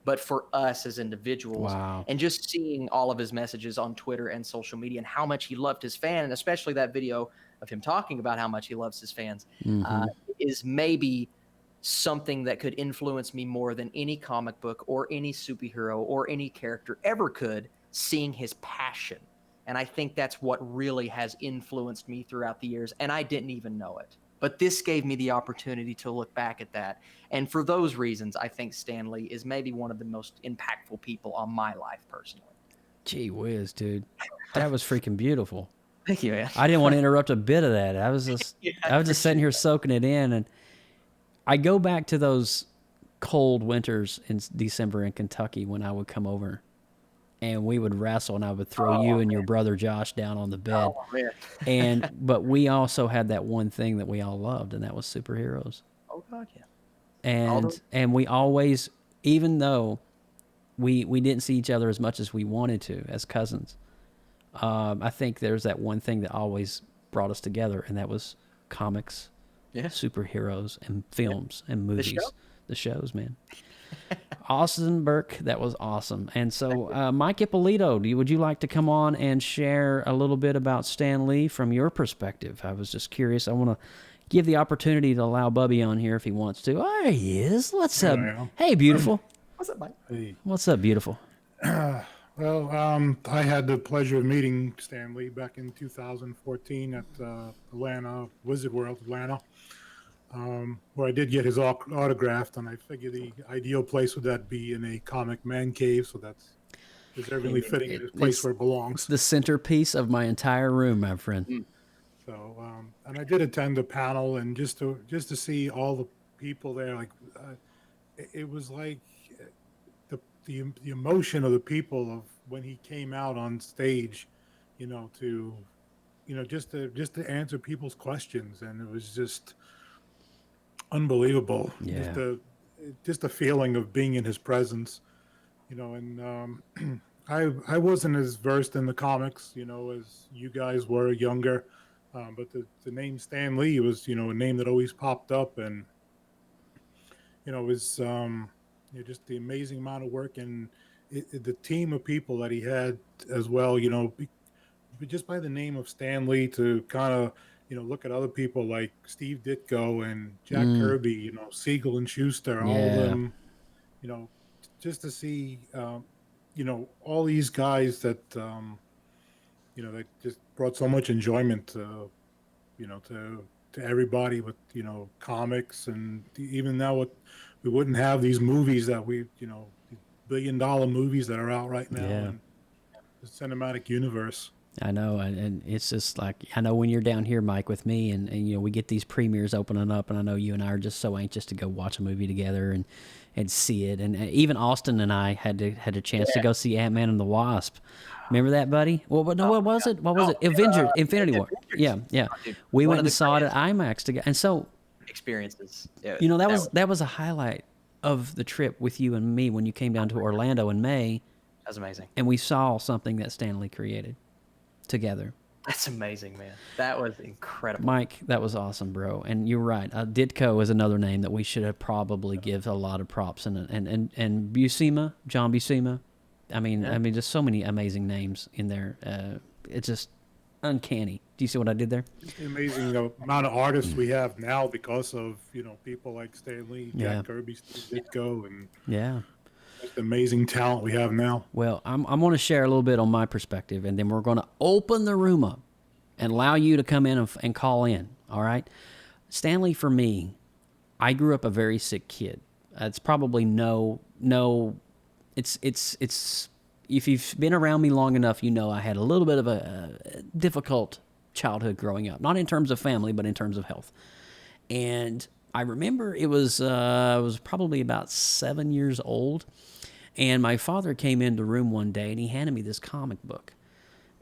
but for us as individuals. Wow. And just seeing all of his messages on Twitter and social media and how much he loved his fan, and especially that video of him talking about how much he loves his fans, is maybe something that could influence me more than any comic book or any superhero or any character ever could, seeing his passion. And I think that's what really has influenced me throughout the years, and I didn't even know it. But this gave me the opportunity to look back at that. And for those reasons, I think Stan Lee is maybe one of the most impactful people on my life personally. Gee whiz, dude. That was freaking beautiful. Thank you, man. I didn't want to interrupt a bit of that. I was just sitting here soaking it in, and I go back to those cold winters in December in Kentucky when I would come over and we would wrestle, and I would throw you and your brother Josh down on the bed. But we also had that one thing that we all loved, and that was superheroes. Oh God, yeah. And we always, even though we didn't see each other as much as we wanted to as cousins, I think there's that one thing that always brought us together, and that was comics, superheroes, and films and movies. The shows, man. Austin Burke, that was awesome. And so, Mike Ippolito, would you like to come on and share a little bit about Stan Lee from your perspective? I was just curious. I want to give the opportunity to allow Bubby on here if he wants to. Oh, there he is. What's up? Hey, beautiful. What's up, Mike? Hey. What's up, beautiful? Well, I had the pleasure of meeting Stan Lee back in 2014 at Atlanta, Wizard World, Atlanta, where I did get his autograph, and I figured the ideal place would that be in a comic man cave, so that's deservingly fitting in his place where it belongs. It's the centerpiece of my entire room, my friend. So, and I did attend the panel, and just to see all the people there, like it was like the emotion of the people of when he came out on stage, just to answer people's questions, and it was just unbelievable. Yeah. Just the feeling of being in his presence, and I wasn't as versed in the comics, as you guys were younger, but the name Stan Lee was, a name that always popped up, and it was just the amazing amount of work and the team of people that he had as well, just by the name of Stan Lee to kind of, look at other people like Steve Ditko and Jack Kirby, Siegel and Schuster, all of them, just to see, all these guys that, that just brought so much enjoyment to everybody with, comics, and even now we wouldn't have these movies that we, these billion-dollar movies that are out right now in the cinematic universe. I know, and it's just like, I know when you're down here, Mike, with me, and we get these premieres opening up, and I know you and I are just so anxious to go watch a movie together and see it. And even Austin and I had a chance to go see Ant-Man and the Wasp. Remember that, buddy? Well, no, what was it? What was it? Avengers, Infinity War. Yeah. We went and saw it at IMAX together, and so experiences. That was a highlight of the trip with you and me when you came down to Orlando in May. That was amazing. And we saw something that Stan Lee created together. That's amazing, man. That was incredible. Mike, that was awesome, bro. And you're right. Ditko is another name that we should have probably give a lot of props. And Buscema, John Buscema. I mean, just so many amazing names in there. It's just uncanny. Do you see what I did there? It's the amazing amount of artists we have now because of people like Stan Lee, Jack Kirby, Steve Ditko, and just amazing talent we have now. Well, I'm going to share a little bit on my perspective, and then we're going to open the room up and allow you to come in and call in. All right, Stan Lee, for me, I grew up a very sick kid. It's probably It's if you've been around me long enough, I had a little bit of a difficult childhood growing up, not in terms of family, but in terms of health. And I remember it was probably about 7 years old, and my father came into the room one day and he handed me this comic book.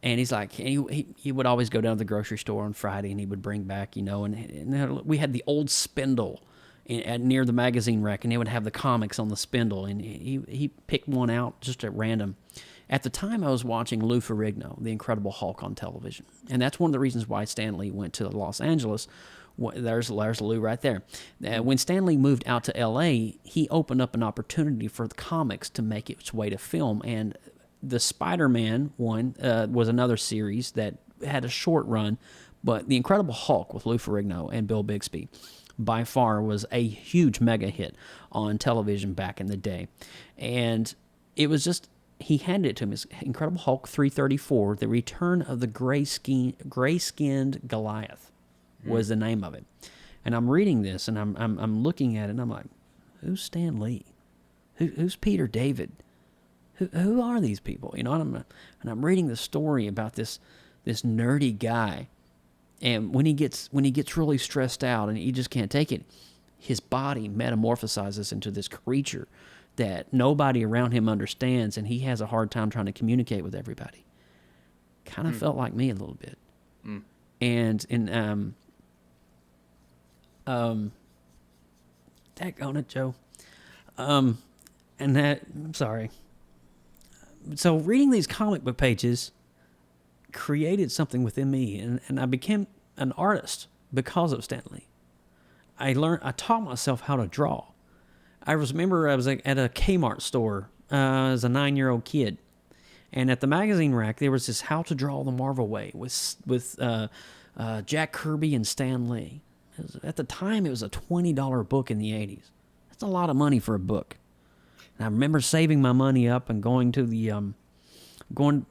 And he's like, he would always go down to the grocery store on Friday, and he would bring back, and we had the old spindle near the magazine rack, and they would have the comics on the spindle, and he picked one out just at random. At the time, I was watching Lou Ferrigno, the Incredible Hulk, on television, and that's one of the reasons why Stan Lee went to Los Angeles, There's Lou right there. When Stan Lee moved out to L.A., he opened up an opportunity for the comics to make its way to film, and the Spider-Man one was another series that had a short run, but The Incredible Hulk with Lou Ferrigno and Bill Bixby by far was a huge mega hit on television back in the day. And it was just, he handed it to him. His Incredible Hulk 334, The Return of the Gray-Skinned Goliath was the name of it. And I'm reading this, and I'm looking at it, and I'm like, who's Stan Lee? Who's Peter David? Who are these people? You know, and I'm reading the story about this nerdy guy. And when he gets really stressed out and he just can't take it, his body metamorphosizes into this creature that nobody around him understands, and he has a hard time trying to communicate with everybody. Kind of felt like me a little bit. And in daggone it, Joe. And that, I'm sorry. So reading these comic book pages created something within me, and I became an artist because of Stan Lee. I taught myself how to draw. I remember I was at a Kmart store as a 9-year-old kid, and at the magazine rack there was this How to Draw the Marvel Way with Jack Kirby and Stan Lee. At the time, it was a $20 book in the 80s. That's a lot of money for a book. And I remember saving my money up and going to the I would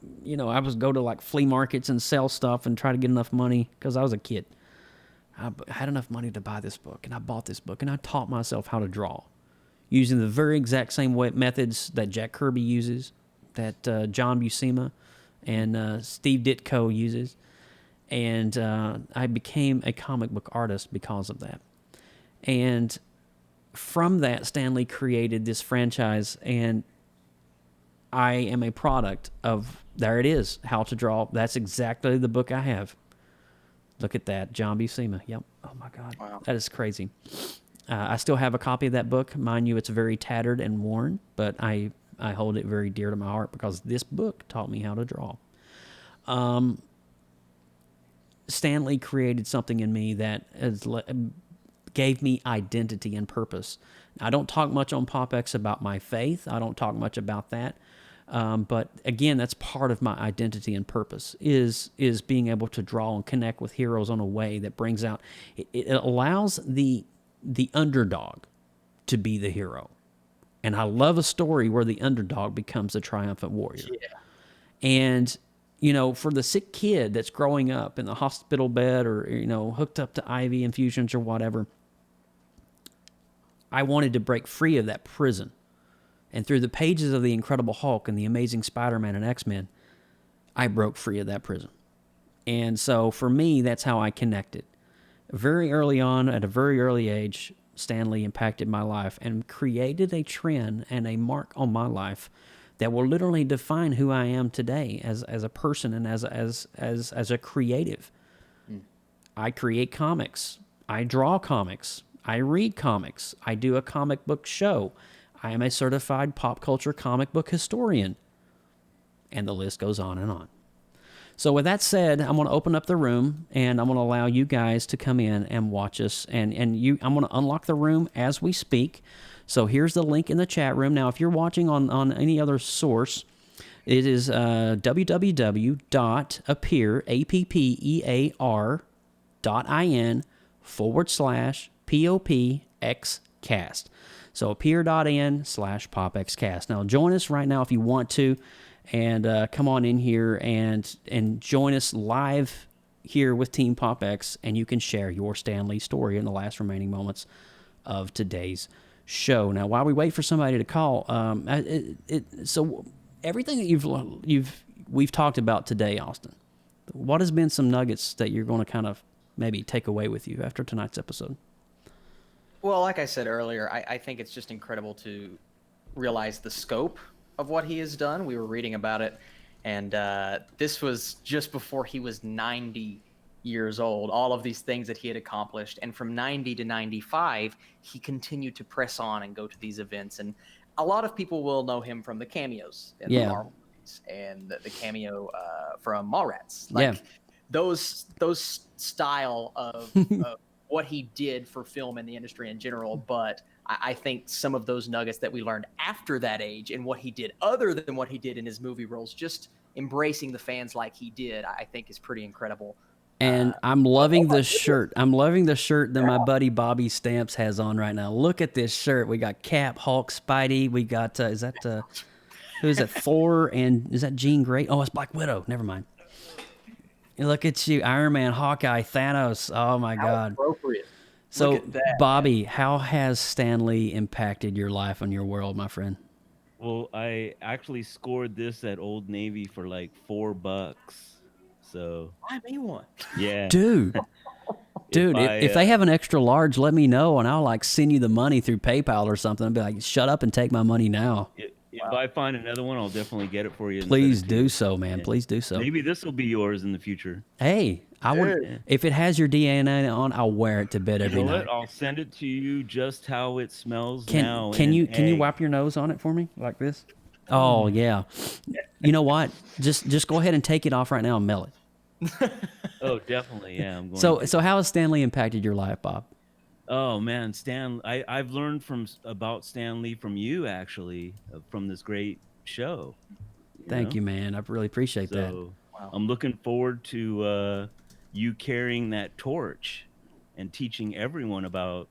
go to like flea markets and sell stuff and try to get enough money because I was a kid. I had enough money to buy this book, and I bought this book, and I taught myself how to draw using the very exact same methods that Jack Kirby uses, that John Buscema and Steve Ditko uses. And I became a comic book artist because of that. And from that, Stan Lee created this franchise, and I am a product of, there it is, How to Draw. That's exactly the book I have. Look at that, John Buscema. Yep. Oh, my God. Wow. That is crazy. I still have a copy of that book. Mind you, it's very tattered and worn, but I hold it very dear to my heart because this book taught me how to draw. Stan Lee created something in me that gave me identity and purpose. I don't talk much on PopX about my faith. I don't talk much about that. But again, that's part of my identity and purpose is being able to draw and connect with heroes in a way that brings out, it allows the underdog to be the hero. And I love a story where the underdog becomes the triumphant warrior. Yeah. And for the sick kid that's growing up in the hospital bed or, hooked up to IV infusions or whatever, I wanted to break free of that prison. And through the pages of The Incredible Hulk and The Amazing Spider-Man and X-Men, I broke free of that prison. And so for me, that's how I connected. Very early on, at a very early age, Stan Lee impacted my life and created a trend and a mark on my life that will literally define who I am today as a person and as a creative. I create comics. I draw comics. I read comics. I do a comic book show. I am a certified pop culture comic book historian. And the list goes on and on. So with that said, I'm going to open up the room, and I'm going to allow you guys to come in and watch us. And I'm going to unlock the room as we speak. So here's the link in the chat room. Now, if you're watching on any other source, it is www.appear.in/POPXcast. So appear.in/PopXcast. Now, join us right now if you want to, and come on in here and join us live here with Team PopX, and you can share your Stan Lee story in the last remaining moments of today's show. Now, while we wait for somebody to call, so everything that we've talked about today, Austin, what has been some nuggets that you're going to kind of maybe take away with you after tonight's episode? Well, like I said earlier, I think it's just incredible to realize the scope of what he has done. We were reading about it, and this was just before he was 90 years old, all of these things that he had accomplished. And from 90 to 95, he continued to press on and go to these events. And a lot of people will know him from the cameos in the Marvel movies and the cameo from Mallrats. Like those style of what he did for film and the industry in general, but I think some of those nuggets that we learned after that age and what he did other than what he did in his movie roles, just embracing the fans like he did, I think is pretty incredible. And I'm loving the shirt. I'm loving the shirt that my buddy Bobby Stamps has on right now. Look at this shirt. We got Cap, Hulk, Spidey. We got, who is that? Thor, and is that Jean Grey? Oh, it's Black Widow. Never mind. Look at you, Iron Man, Hawkeye, Thanos. Oh, my God. Appropriate. So, Bobby, how has Stan Lee impacted your life and your world, my friend? Well, I actually scored this at Old Navy for like $4. So I made one. Yeah. Dude, if they have an extra large, let me know, and I'll like send you the money through PayPal or something. I'll be like, shut up and take my money now. If I find another one, I'll definitely get it for you. Please do so, man. Please do so. Maybe this will be yours in the future. Hey, I would. If it has your DNA on, I'll wear it to bed every night. I'll send it to you just how it smells now. Can you wipe your nose on it for me like this? Oh yeah. You know what? Just go ahead and take it off right now and mail it. Oh, definitely. Yeah, I'm going. So how has Stan Lee impacted your life, Bob? Oh man, I've learned about Stan Lee from you actually, from this great show. Thank you, man. I really appreciate that. Wow. I'm looking forward to you carrying that torch and teaching everyone about,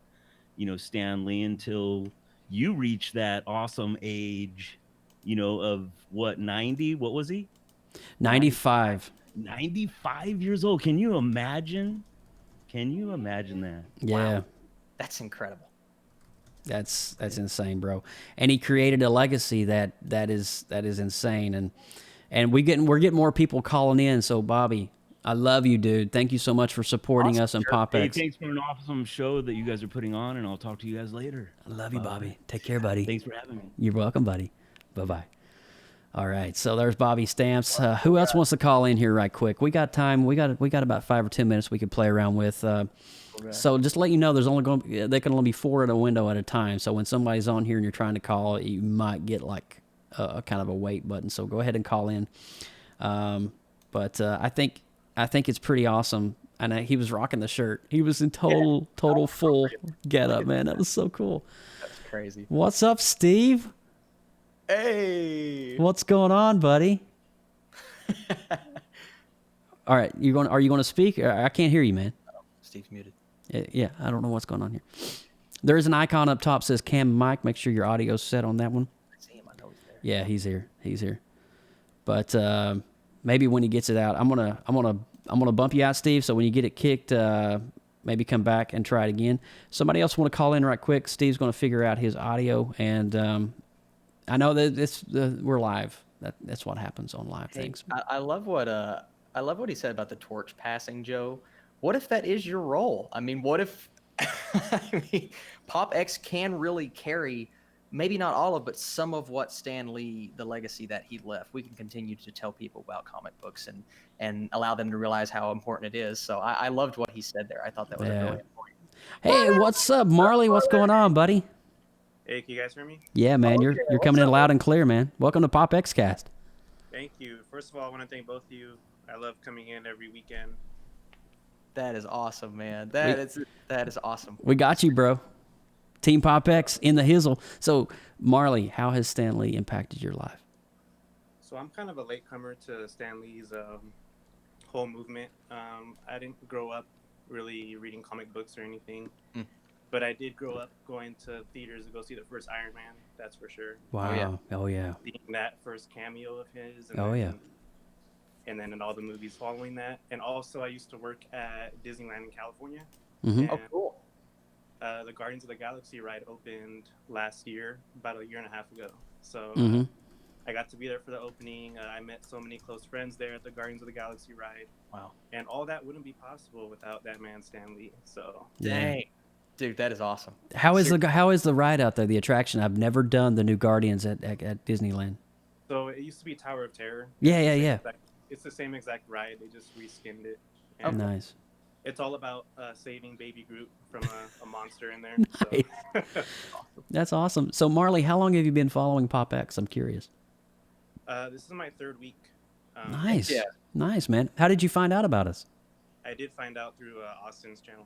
Stan Lee until you reach that awesome age, of what, 90? What was he? 95. 95 years old. Can you imagine? That? Yeah. Wow. That's incredible. That's insane, bro. And he created a legacy that is insane. And we're getting more people calling in. So Bobby, I love you, dude. Thank you so much for supporting us on PopX. Hey, thanks for an awesome show that you guys are putting on, and I'll talk to you guys later. I love you, Bobby. Take care, buddy. Thanks for having me. You're welcome, buddy. Bye-bye. All right, so there's Bobby Stamps. Who else wants to call in here right quick? We got time. We got about 5 or 10 minutes we could play around with. So just to let you know, they can only be 4 at a window at a time. So when somebody's on here and you're trying to call, you might get like a kind of a wait button. So go ahead and call in. But I think it's pretty awesome. And he was rocking the shirt. He was in total full getup, man. That was so cool. That's crazy. What's up, Steve? Hey. What's going on, buddy? All right, are you going to speak? I can't hear you, man. Steve's muted. Yeah, I don't know what's going on here. There is an icon up top that says Cam Mic. Make sure your audio's set on that one. I see him. I know he's there. Yeah, he's here. He's here. But maybe when he gets it out, I'm gonna bump you out, Steve. So when you get it kicked, maybe come back and try it again. Somebody else want to call in right quick? Steve's going to figure out his audio, and I know that we're live. That's what happens on live things. I love what he said about the torch passing, Joe. What if that is your role? I mean, what if PopX can really carry, maybe not all of, but some of what Stan Lee, the legacy that he left. We can continue to tell people about comic books and allow them to realize how important it is. So I loved what he said there. I thought that was really important. Hey, what's up, Marley? What's going on, buddy? Hey, can you guys hear me? Yeah, man, you're coming in loud and clear, man. Welcome to PopXcast. Thank you. First of all, I want to thank both of you. I love coming in every weekend. That is awesome, man. That is awesome. We got you, bro. Team PopX in the hizzle. So, Marley, how has Stan Lee impacted your life? So I'm kind of a latecomer to Stan Lee's whole movement. I didn't grow up really reading comic books or anything. But I did grow up going to theaters to go see the first Iron Man, that's for sure. Wow. Oh, yeah. Seeing that first cameo of his. And then in all the movies following that. And also, I used to work at Disneyland in California. Mm-hmm. Oh, cool. The Guardians of the Galaxy ride opened last year, about a year and a half ago. So I got to be there for the opening. I met so many close friends there at the Guardians of the Galaxy ride. Wow. And all that wouldn't be possible without that man, Stan Lee. So dang. Dude, that is awesome. How is the ride out there, the attraction? I've never done the new Guardians at Disneyland. So it used to be Tower of Terror. Yeah. It's the same exact ride. They just reskinned it. Oh, nice. It's all about saving Baby Groot from a monster in there. Nice. So. That's awesome. So, Marley, how long have you been following PopX? I'm curious. This is my 3rd week. Nice. Yeah. Nice, man. How did you find out about us? I did find out through Austin's channel.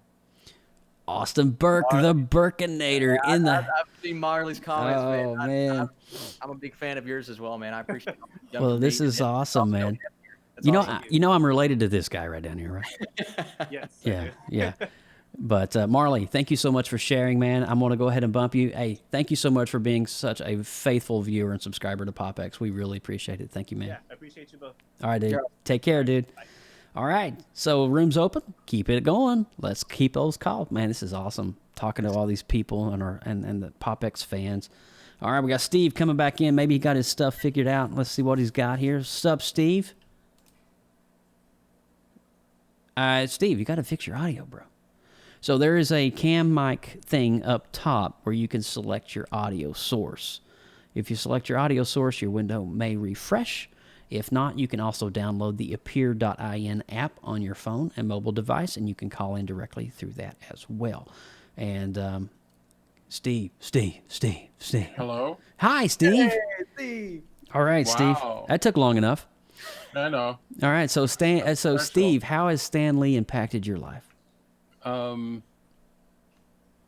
Austin Burke, the Burkinator in the. I've seen Marley's comments, Oh, man. I'm a big fan of yours as well, man. I appreciate it. Well, this is awesome, man. You know, I'm related to this guy right down here, right? Yes. Yeah. But Marley, thank you so much for sharing, man. I'm going to go ahead and bump you. Hey, thank you so much for being such a faithful viewer and subscriber to PopX. We really appreciate it. Thank you, man. Yeah, I appreciate you both. All right, dude. Take care, dude. Bye. All right. So room's open. Keep it going. Let's keep those calls. Man, this is awesome. Talking to all these people and the PopX fans. All right, we got Steve coming back in. Maybe he got his stuff figured out. Let's see what he's got here. Sup, Steve? Steve, you got to fix your audio, bro. So there is a cam mic thing up top where you can select your audio source. If you select your audio source, your window may refresh. If not, you can also download the appear.in app on your phone and mobile device, and you can call in directly through that as well. And Steve. Hello? Hi, Steve. Hey, Steve. All right, Wow. Steve. That took long enough. I know. All right, so Steve, how has Stan Lee impacted your life?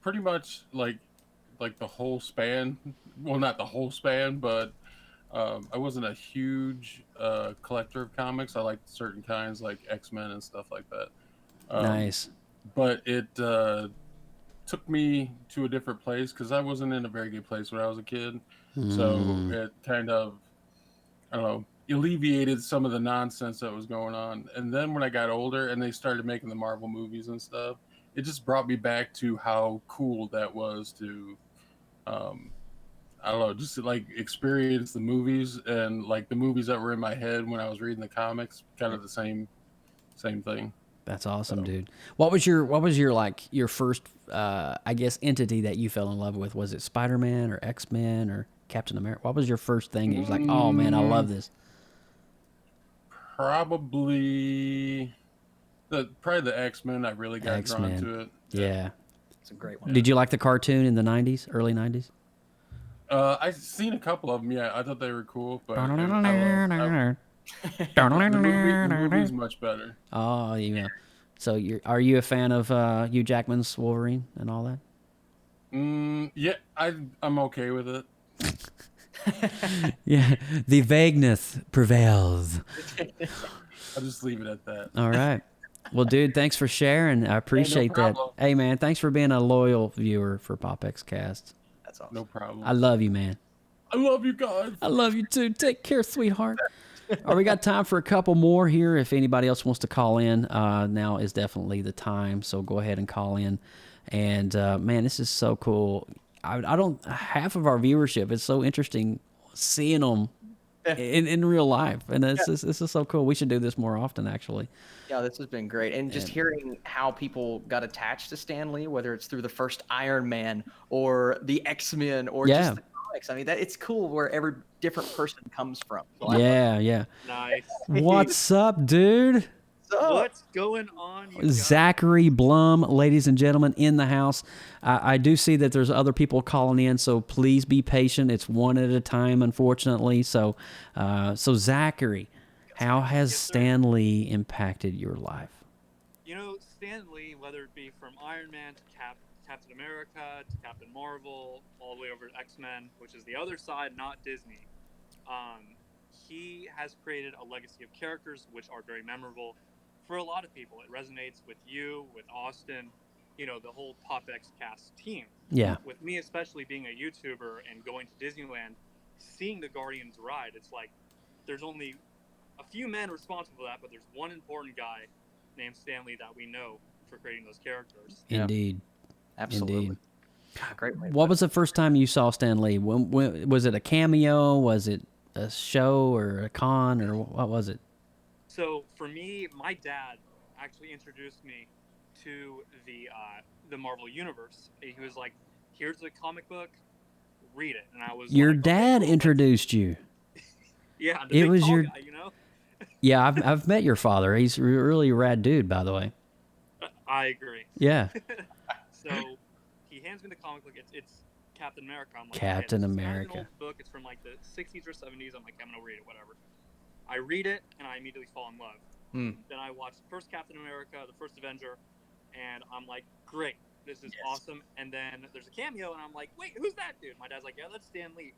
Pretty much like the whole span. Well, not the whole span, but I wasn't a huge collector of comics. I liked certain kinds, like X-Men and stuff like that. Nice. But it took me to a different place because I wasn't in a very good place when I was a kid. So it kind of, I don't know, alleviated some of the nonsense that was going on. And then when I got older and they started making the Marvel movies and stuff, it just brought me back to how cool that was to, I don't know, just to like experience the movies and like the movies that were in my head when I was reading the comics, kind of the same thing. That's awesome, dude. What was your like your first I guess entity that you fell in love with? Was it Spider-Man or X-Men or Captain America? What was your first thing that you was like, oh man, I love this? Probably the X-Men. I really got drawn to it. Yeah. It's a great one. Did you like the cartoon in the 90s, early 90s? I've seen a couple of them. Yeah, I thought they were cool, but the movie's much better. Oh, yeah. So are you a fan of Hugh Jackman's Wolverine and all that? Yeah, I'm okay with it. Yeah, the vagueness prevails. I'll just leave it at that. All right. Well, dude, thanks for sharing. I appreciate that. Hey, man, thanks for being a loyal viewer for PopXcast. That's awesome. No problem. I love you, man. I love you guys. I love you too. Take care, sweetheart. All right, we got time for a couple more here. If anybody else wants to call in, now is definitely the time. So go ahead and call in. And man, this is so cool. I don't. Half of our viewership. It's so interesting seeing them in real life, and this is so cool. We should do this more often, actually. Yeah, this has been great. And just hearing how people got attached to Stan Lee, whether it's through the first Iron Man or the X-Men or just the comics. I mean, it's cool where every different person comes from. So Yeah. Nice. What's up, dude? What's going on? Zachary Blum, ladies and gentlemen, in the house. I do see that there's other people calling in, so please be patient. It's one at a time, unfortunately. So Zachary, how has Stan Lee impacted your life? You know, Stan Lee, whether it be from Iron Man to Captain America to Captain Marvel, all the way over to X-Men, which is the other side, not Disney. He has created a legacy of characters which are very memorable for a lot of people. It resonates with you, with Austin, you know, the whole PopXcast team. Yeah. With me, especially being a YouTuber and going to Disneyland, seeing the Guardians ride, it's like there's only a few men responsible for that, but there's one important guy named Stan Lee that we know for creating those characters. Indeed. Absolutely. Indeed. God, great way. What was the first time you saw Stan Lee? When was it a cameo? Was it a show or a con, or what was it? So for me, my dad actually introduced me to the Marvel Universe. He was like, "Here's the comic book, read it," and I was. Your like, dad okay, introduced you. Yeah, It was your. guy, you know. Yeah, I've met your father. He's a really rad dude, by the way. I agree. Yeah. So he hands me the comic book. It's Captain America. I'm like, Captain okay, America. It's an old book. It's from like the 60s or 70s. I'm like, I'm gonna read it, whatever. I read it and I immediately fall in love. Then I watched the first Captain America, the first Avenger, and I'm like, great, this is awesome. And then there's a cameo, and I'm like, wait, who's that dude? My dad's like, yeah, that's Stan Lee.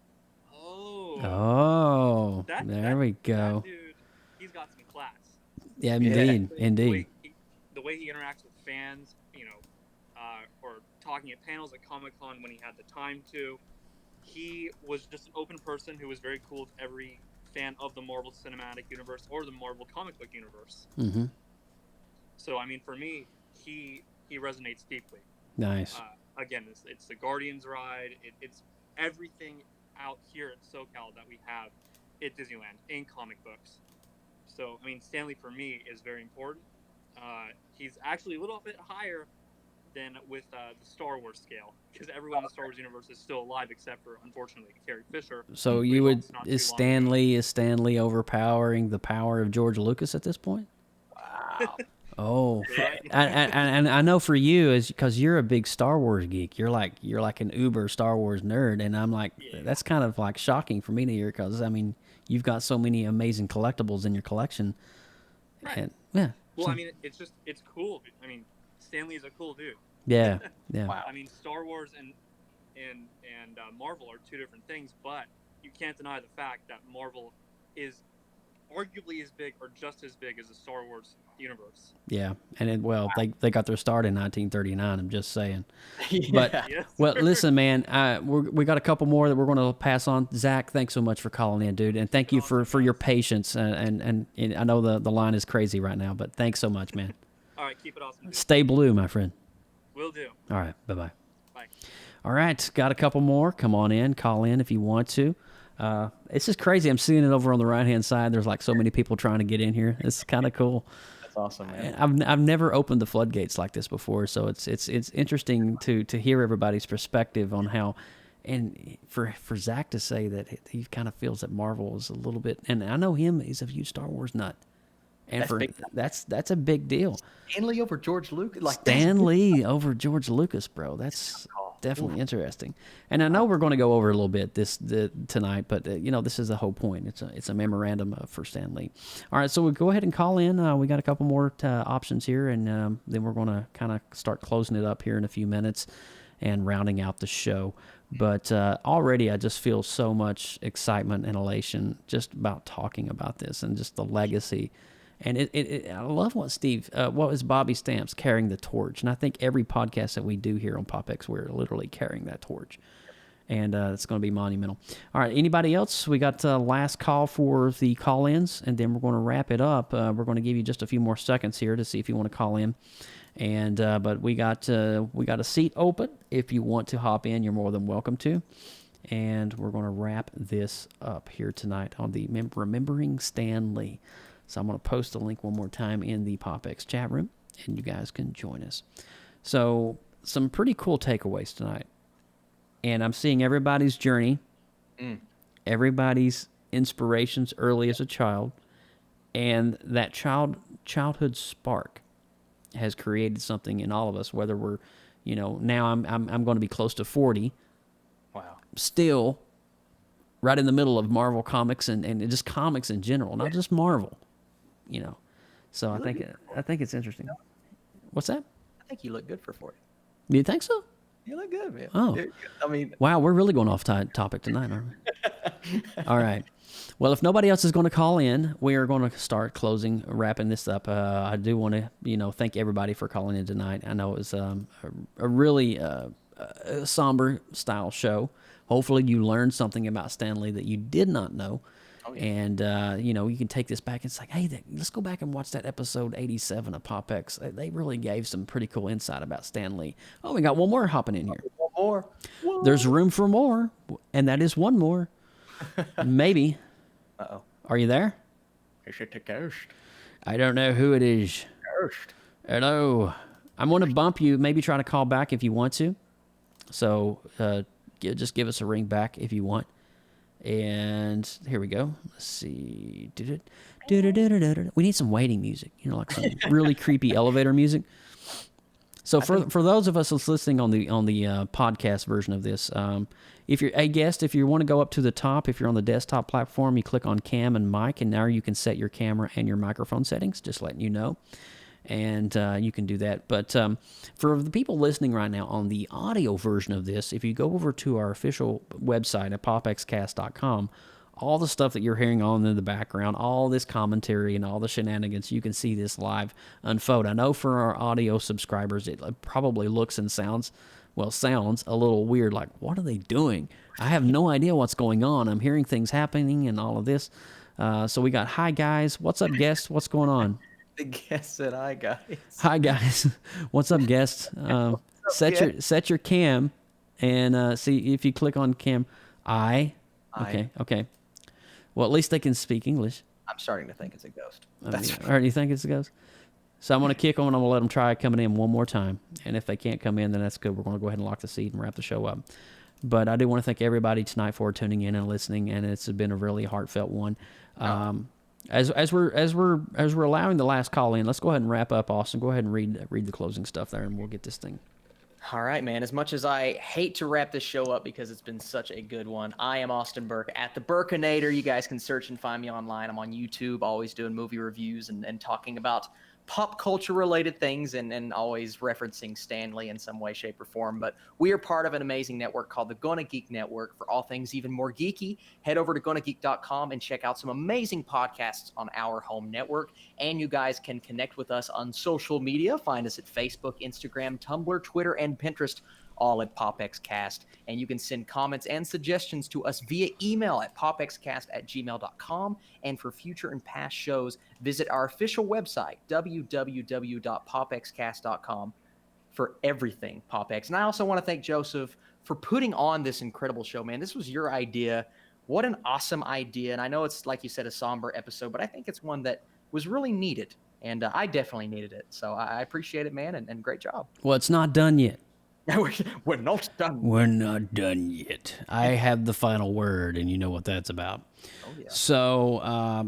Oh, there we go. That dude, he's got some class. Yeah, indeed, indeed. The way he interacts with fans, or talking at panels at Comic-Con when he had the time to. He was just an open person who was very cool to every fan of the Marvel Cinematic Universe or the Marvel comic book universe. Mm-hmm. So, I mean, for me, he resonates deeply. Nice. Again, it's the Guardians ride. It's everything out here at SoCal that we have at Disneyland in comic books. So, I mean, Stan Lee for me is very important. He's actually a little bit higher than with the Star Wars scale, because everyone in the Star Wars universe is still alive except for, unfortunately, Carrie Fisher. So is Stan Lee overpowering the power of George Lucas at this point? Wow. Oh, and I know for you, is because you're a big Star Wars geek. You're like an uber Star Wars nerd, and I'm like, that's kind of like shocking for me to hear, because I mean, you've got so many amazing collectibles in your collection. Right. And yeah. Well, I mean, it's cool. I mean, Stan Lee is a cool dude. Yeah. Yeah. Wow. I mean, Star Wars and Marvel are two different things, but you can't deny the fact that Marvel is arguably as big or just as big as the Star Wars universe. Yeah, and they got their start in 1939. I'm just saying. Yeah. But Yes, well, sir. listen, man, we got a couple more that we're going to pass on. Zach, thanks so much for calling in, dude, and thank you for your patience. And I know the line is crazy right now, but thanks so much, man. All right, keep it awesome, dude. Stay blue, my friend. Will do. All right, bye-bye. Bye. All right, got a couple more. Come on in, call in if you want to. It's just crazy. I'm seeing it over on the right-hand side. There's like so many people trying to get in here. It's kind of cool. That's awesome, man. I've never opened the floodgates like this before, so it's interesting to hear everybody's perspective on how, and for Zach to say that he kind of feels that Marvel is a little bit, and I know him, he's a huge Star Wars nut. And that's a big deal. Stan Lee over George Lucas, like Stan Lee over George Lucas, bro. That's definitely interesting. And I know we're going to go over a little bit tonight, but this is the whole point. It's a memorandum for Stan Lee. All right, so we'll go ahead and call in. We got a couple more options here, and then we're going to kind of start closing it up here in a few minutes and rounding out the show. But already I just feel so much excitement and elation just about talking about this and just the legacy. And I love what was Bobby Stamps carrying the torch. And I think every podcast that we do here on PopX, we're literally carrying that torch. And it's going to be monumental. All right, anybody else? We got last call for the call-ins, and then we're going to wrap it up. We're going to give you just a few more seconds here to see if you want to call in. And but we got a seat open. If you want to hop in, you're more than welcome to. And we're going to wrap this up here tonight on the Remembering Stan Lee. So I'm going to post a link one more time in the PopX chat room, and you guys can join us. So some pretty cool takeaways tonight. And I'm seeing everybody's journey, everybody's inspirations early as a child, and that childhood spark has created something in all of us, whether we're, now I'm going to be close to 40. Wow. Still right in the middle of Marvel comics and just comics in general, not just Marvel. So I think it's interesting. What's that? I think you look good for 40. You think so? You look good, man. Oh, I mean, wow, we're really going off topic tonight, aren't we? All right. Well, if nobody else is going to call in, we are going to start wrapping this up. I do want to, thank everybody for calling in tonight. I know it was a really somber style show. Hopefully, you learned something about Stan Lee that you did not know. Oh, yeah. And, you can take this back. It's like, hey, let's go back and watch that episode 87 of PopX. They really gave some pretty cool insight about Stan Lee. Oh, we got one more hopping in here. One more. There's room for more, and that is one more. Maybe. Uh-oh. Are you there? Is it the ghost? I don't know who it is. Ghost. Hello. I'm going to bump you. Maybe try to call back if you want to. So just give us a ring back if you want. And here we go. Let's see. We need some waiting music, like some really creepy elevator music. So for those of us that's listening on the podcast version of this, if you're a guest, if you want to go up to the top, if you're on the desktop platform, you click on cam and mic, and now you can set your camera and your microphone settings. Just letting you know. and you can do that. But for the people listening right now on the audio version of this, if you go over to our official website at popxcast.com, all the stuff that you're hearing on in the background, all this commentary and all the shenanigans, you can see this live unfold. I know for our audio subscribers, it probably looks and sounds a little weird, like, what are they doing? I have no idea what's going on. I'm hearing things happening and all of this. So we got, hi, guys. What's up, guests? What's going on? The guest said, hi, guys. Hi, guys. What's up, guests? Set your cam and see if you click on cam. Okay. Well, at least they can speak English. I'm starting to think it's a ghost. All right, you think it's a ghost? So I'm going to kick on. I'm going to let them try coming in one more time. And if they can't come in, then that's good. We're going to go ahead and lock the seat and wrap the show up. But I do want to thank everybody tonight for tuning in and listening, and it's been a really heartfelt one. As we're allowing the last call in, let's go ahead and wrap up. Austin, go ahead and read the closing stuff there, and we'll get this thing. All right, man. As much as I hate to wrap this show up because it's been such a good one, I am Austin Burke at the Burkinator. You guys can search and find me online. I'm on YouTube, always doing movie reviews and talking about pop culture related things and always referencing Stanley in some way, shape, or form. But we are part of an amazing network called the Gonna Geek Network. For all things even more geeky, head over to GonnaGeek.com and check out some amazing podcasts on our home network. And you guys can connect with us on social media. Find us at Facebook, Instagram, Tumblr, Twitter, and Pinterest, all at PopXcast. And you can send comments and suggestions to us via email at popxcast@gmail.com. And for future and past shows, visit our official website, www.popxcast.com, for everything PopX. And I also want to thank Joseph for putting on this incredible show, man. This was your idea. What an awesome idea. And I know it's, like you said, a somber episode, but I think it's one that was really needed. And I definitely needed it. So I appreciate it, man, and great job. Well, it's not done yet. We're not done. We're not done yet. I have the final word, and you know what that's about. Oh, yeah. So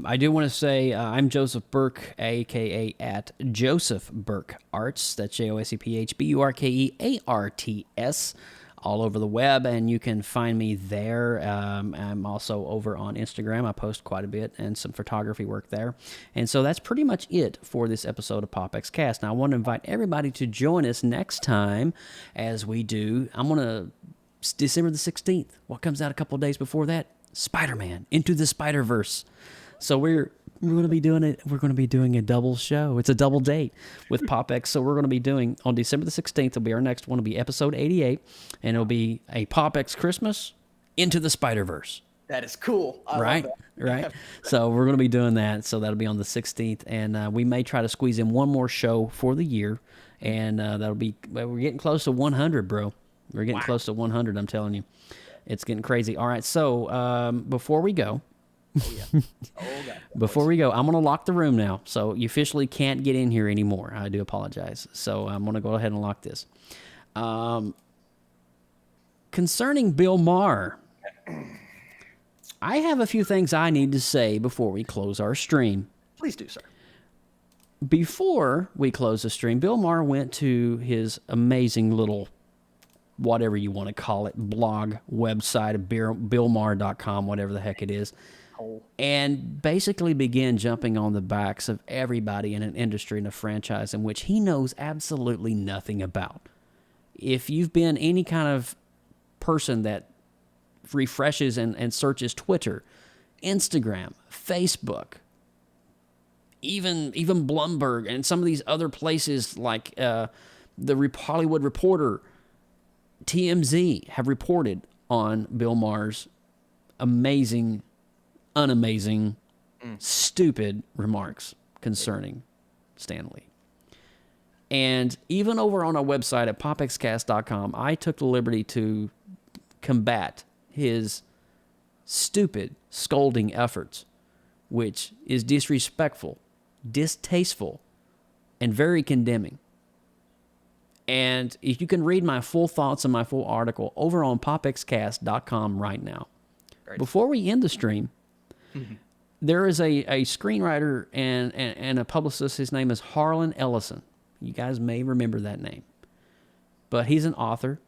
I do want to say I'm Joseph Burke, a.k.a. at Joseph Burke Arts. That's JOSEPHBURKEARTS, all over the web, and you can find me there. I'm also over on Instagram. I post quite a bit and some photography work there. And so that's pretty much it for this episode of PopXcast. Now, I want to invite everybody to join us next time as we do. December the 16th. What comes out a couple of days before that? Spider-Man, Into the Spider-Verse. So we're going to be doing it. We're going to be doing a double show. It's a double date with PopX. So we're going to be doing on December the 16th. It'll be our next one. It'll be episode 88, and it'll be a PopX Christmas Into the Spider-Verse. That is cool. Right. So we're going to be doing that. So that'll be on the 16th, and we may try to squeeze in one more show for the year, and that'll be. We're getting close to 100, bro. We're getting close to 100. I'm telling you, it's getting crazy. All right. So before we go. Before we go, I'm going to lock the room now. So you officially can't get in here anymore. I do apologize. So I'm going to go ahead and lock this. Concerning Bill Maher, I have a few things I need to say before we close our stream. Please do, sir. Before we close the stream, Bill Maher went to his amazing little, whatever you want to call it, blog website of BillMaher.com, whatever the heck it is, and basically began jumping on the backs of everybody in an industry and a franchise in which he knows absolutely nothing about. If you've been any kind of person that refreshes and searches Twitter, Instagram, Facebook, even Bloomberg and some of these other places like the Hollywood Reporter, TMZ have reported on Bill Maher's amazing, unamazing, stupid remarks concerning Stan Lee. And even over on our website at popxcast.com, I took the liberty to combat his stupid scolding efforts, which is disrespectful, distasteful, and very condemning. And if you can read my full thoughts and my full article over on popxcast.com right now. Before we end the stream, there is a screenwriter and a publicist. His name is Harlan Ellison. You guys may remember that name. But he's an author,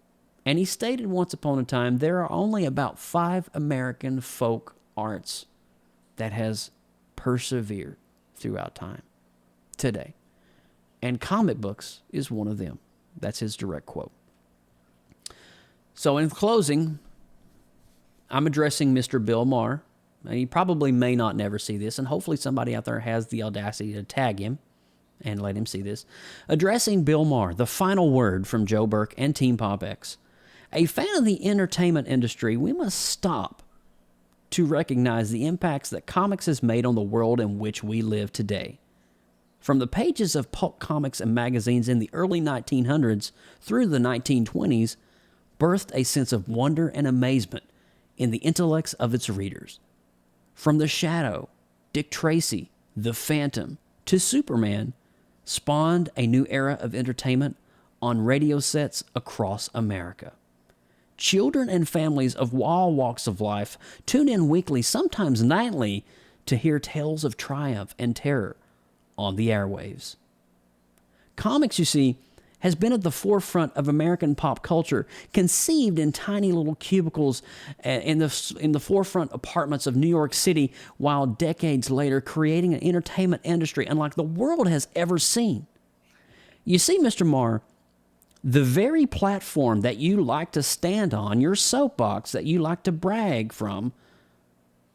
and he stated once upon a time there are only about 5 American folk arts that has persevered throughout time today. and comic books is one of them. That's his direct quote. So in closing, I'm addressing Mr. Bill Maher. He probably may not never see this, and hopefully somebody out there has the audacity to tag him and let him see this. Addressing Bill Maher, the final word from Joe Burke and Team PopX. A fan of the entertainment industry, we must stop to recognize the impacts that comics has made on the world in which we live today. From the pages of pulp comics and magazines in the early 1900s through the 1920s, birthed a sense of wonder and amazement in the intellects of its readers. From The Shadow, Dick Tracy, The Phantom, to Superman, spawned a new era of entertainment on radio sets across America. Children and families of all walks of life tune in weekly, sometimes nightly, to hear tales of triumph and terror on the airwaves. Comics, you see, has been at the forefront of American pop culture, conceived in tiny little cubicles in the forefront apartments of New York City, while decades later creating an entertainment industry unlike the world has ever seen. You see, Mr. Maher, the very platform that you like to stand on, your soapbox that you like to brag from,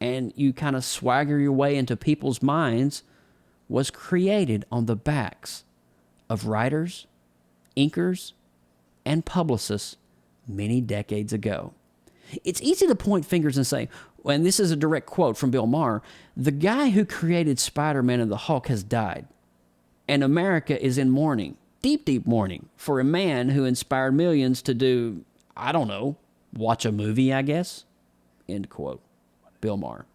and you kind of swagger your way into people's minds, was created on the backs of writers, inkers, and publicists many decades ago. It's easy to point fingers and say, and this is a direct quote from Bill Maher, the guy who created Spider-Man and the Hulk has died, and America is in mourning, deep, deep mourning, for a man who inspired millions to do, I don't know, watch a movie, I guess? End quote. Bill Maher.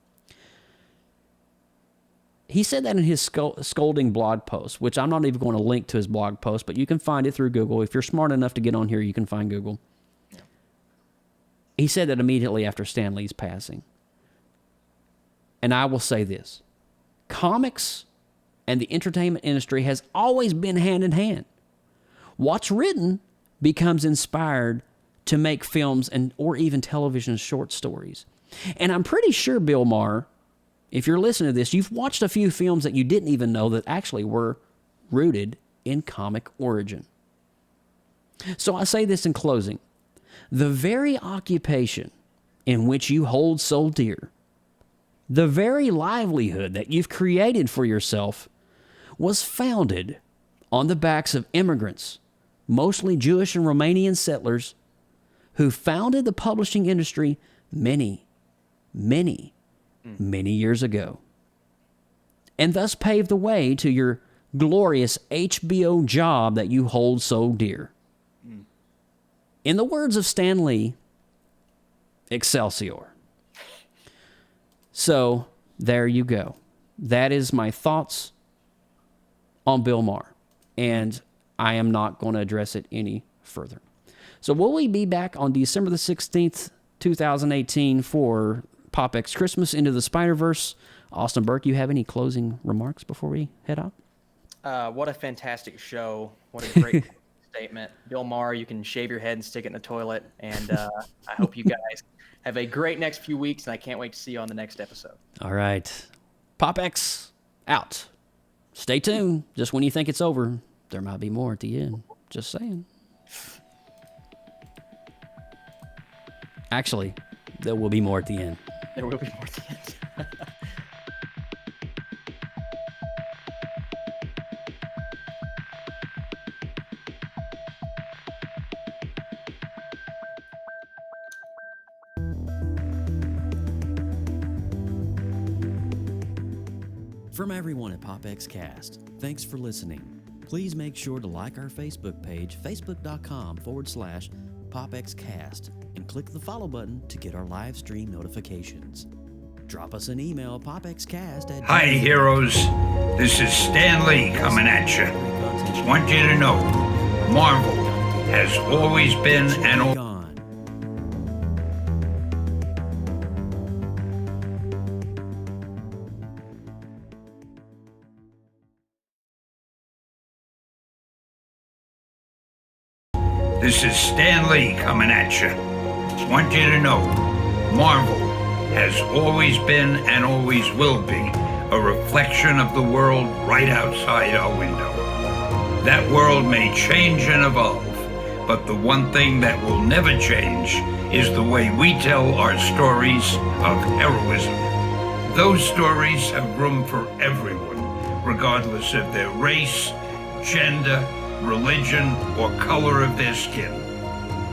He said that in his scolding blog post, which I'm not even going to link to his blog post, but you can find it through Google. If you're smart enough to get on here, you can find Google. Yeah. He said that immediately after Stan Lee's passing. And I will say this. Comics and the entertainment industry has always been hand in hand. What's written becomes inspired to make films and or even television short stories. And I'm pretty sure, Bill Maher, if you're listening to this, you've watched a few films that you didn't even know that actually were rooted in comic origin. So I say this in closing. The very occupation in which you hold so dear, the very livelihood that you've created for yourself, was founded on the backs of immigrants, mostly Jewish and Romanian settlers, who founded the publishing industry many years ago, and thus paved the way to your glorious HBO job that you hold so dear. In the words of Stan Lee, Excelsior. So, there you go. That is my thoughts on Bill Maher, and I am not going to address it any further. So, will we be back on December the 16th, 2018 for PopX Christmas Into the Spider-Verse? Austin Burke, you have any closing remarks before we head out? What a fantastic show. What a great statement. Bill Maher, you can shave your head and stick it in the toilet. And I hope you guys have a great next few weeks, and I can't wait to see you on the next episode. All right. PopX out. Stay tuned. Just when you think it's over, there might be more at the end. Just saying. Actually, there will be more at the end. There will be more at the end. From everyone at Popxcast, thanks for listening. Please make sure to like our Facebook page, facebook.com/PopXcast, and click the follow button to get our live stream notifications. Drop us an email, popxcast@. Hi, heroes. This is Stan Lee coming at you. Just want you to know, Marvel has always been and This is Stan Lee coming at you. Just want you to know, Marvel has always been and always will be a reflection of the world right outside our window. That world may change and evolve, but the one thing that will never change is the way we tell our stories of heroism. Those stories have room for everyone, regardless of their race, gender, religion, or color of their skin.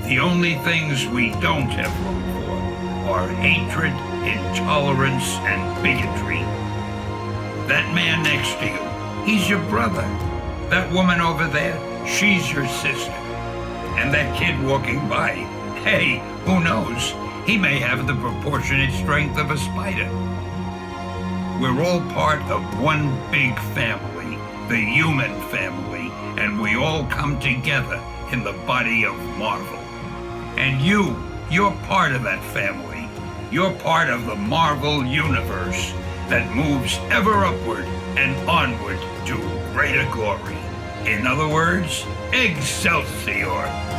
The only things we don't have room for are hatred, intolerance, and bigotry. That man next to you, he's your brother. That woman over there, she's your sister. And that kid walking by, hey, who knows? He may have the proportionate strength of a spider. We're all part of one big family, the human family, and we all come together in the body of Marvel. And you're part of that family. You're part of the Marvel universe that moves ever upward and onward to greater glory. In other words, Excelsior!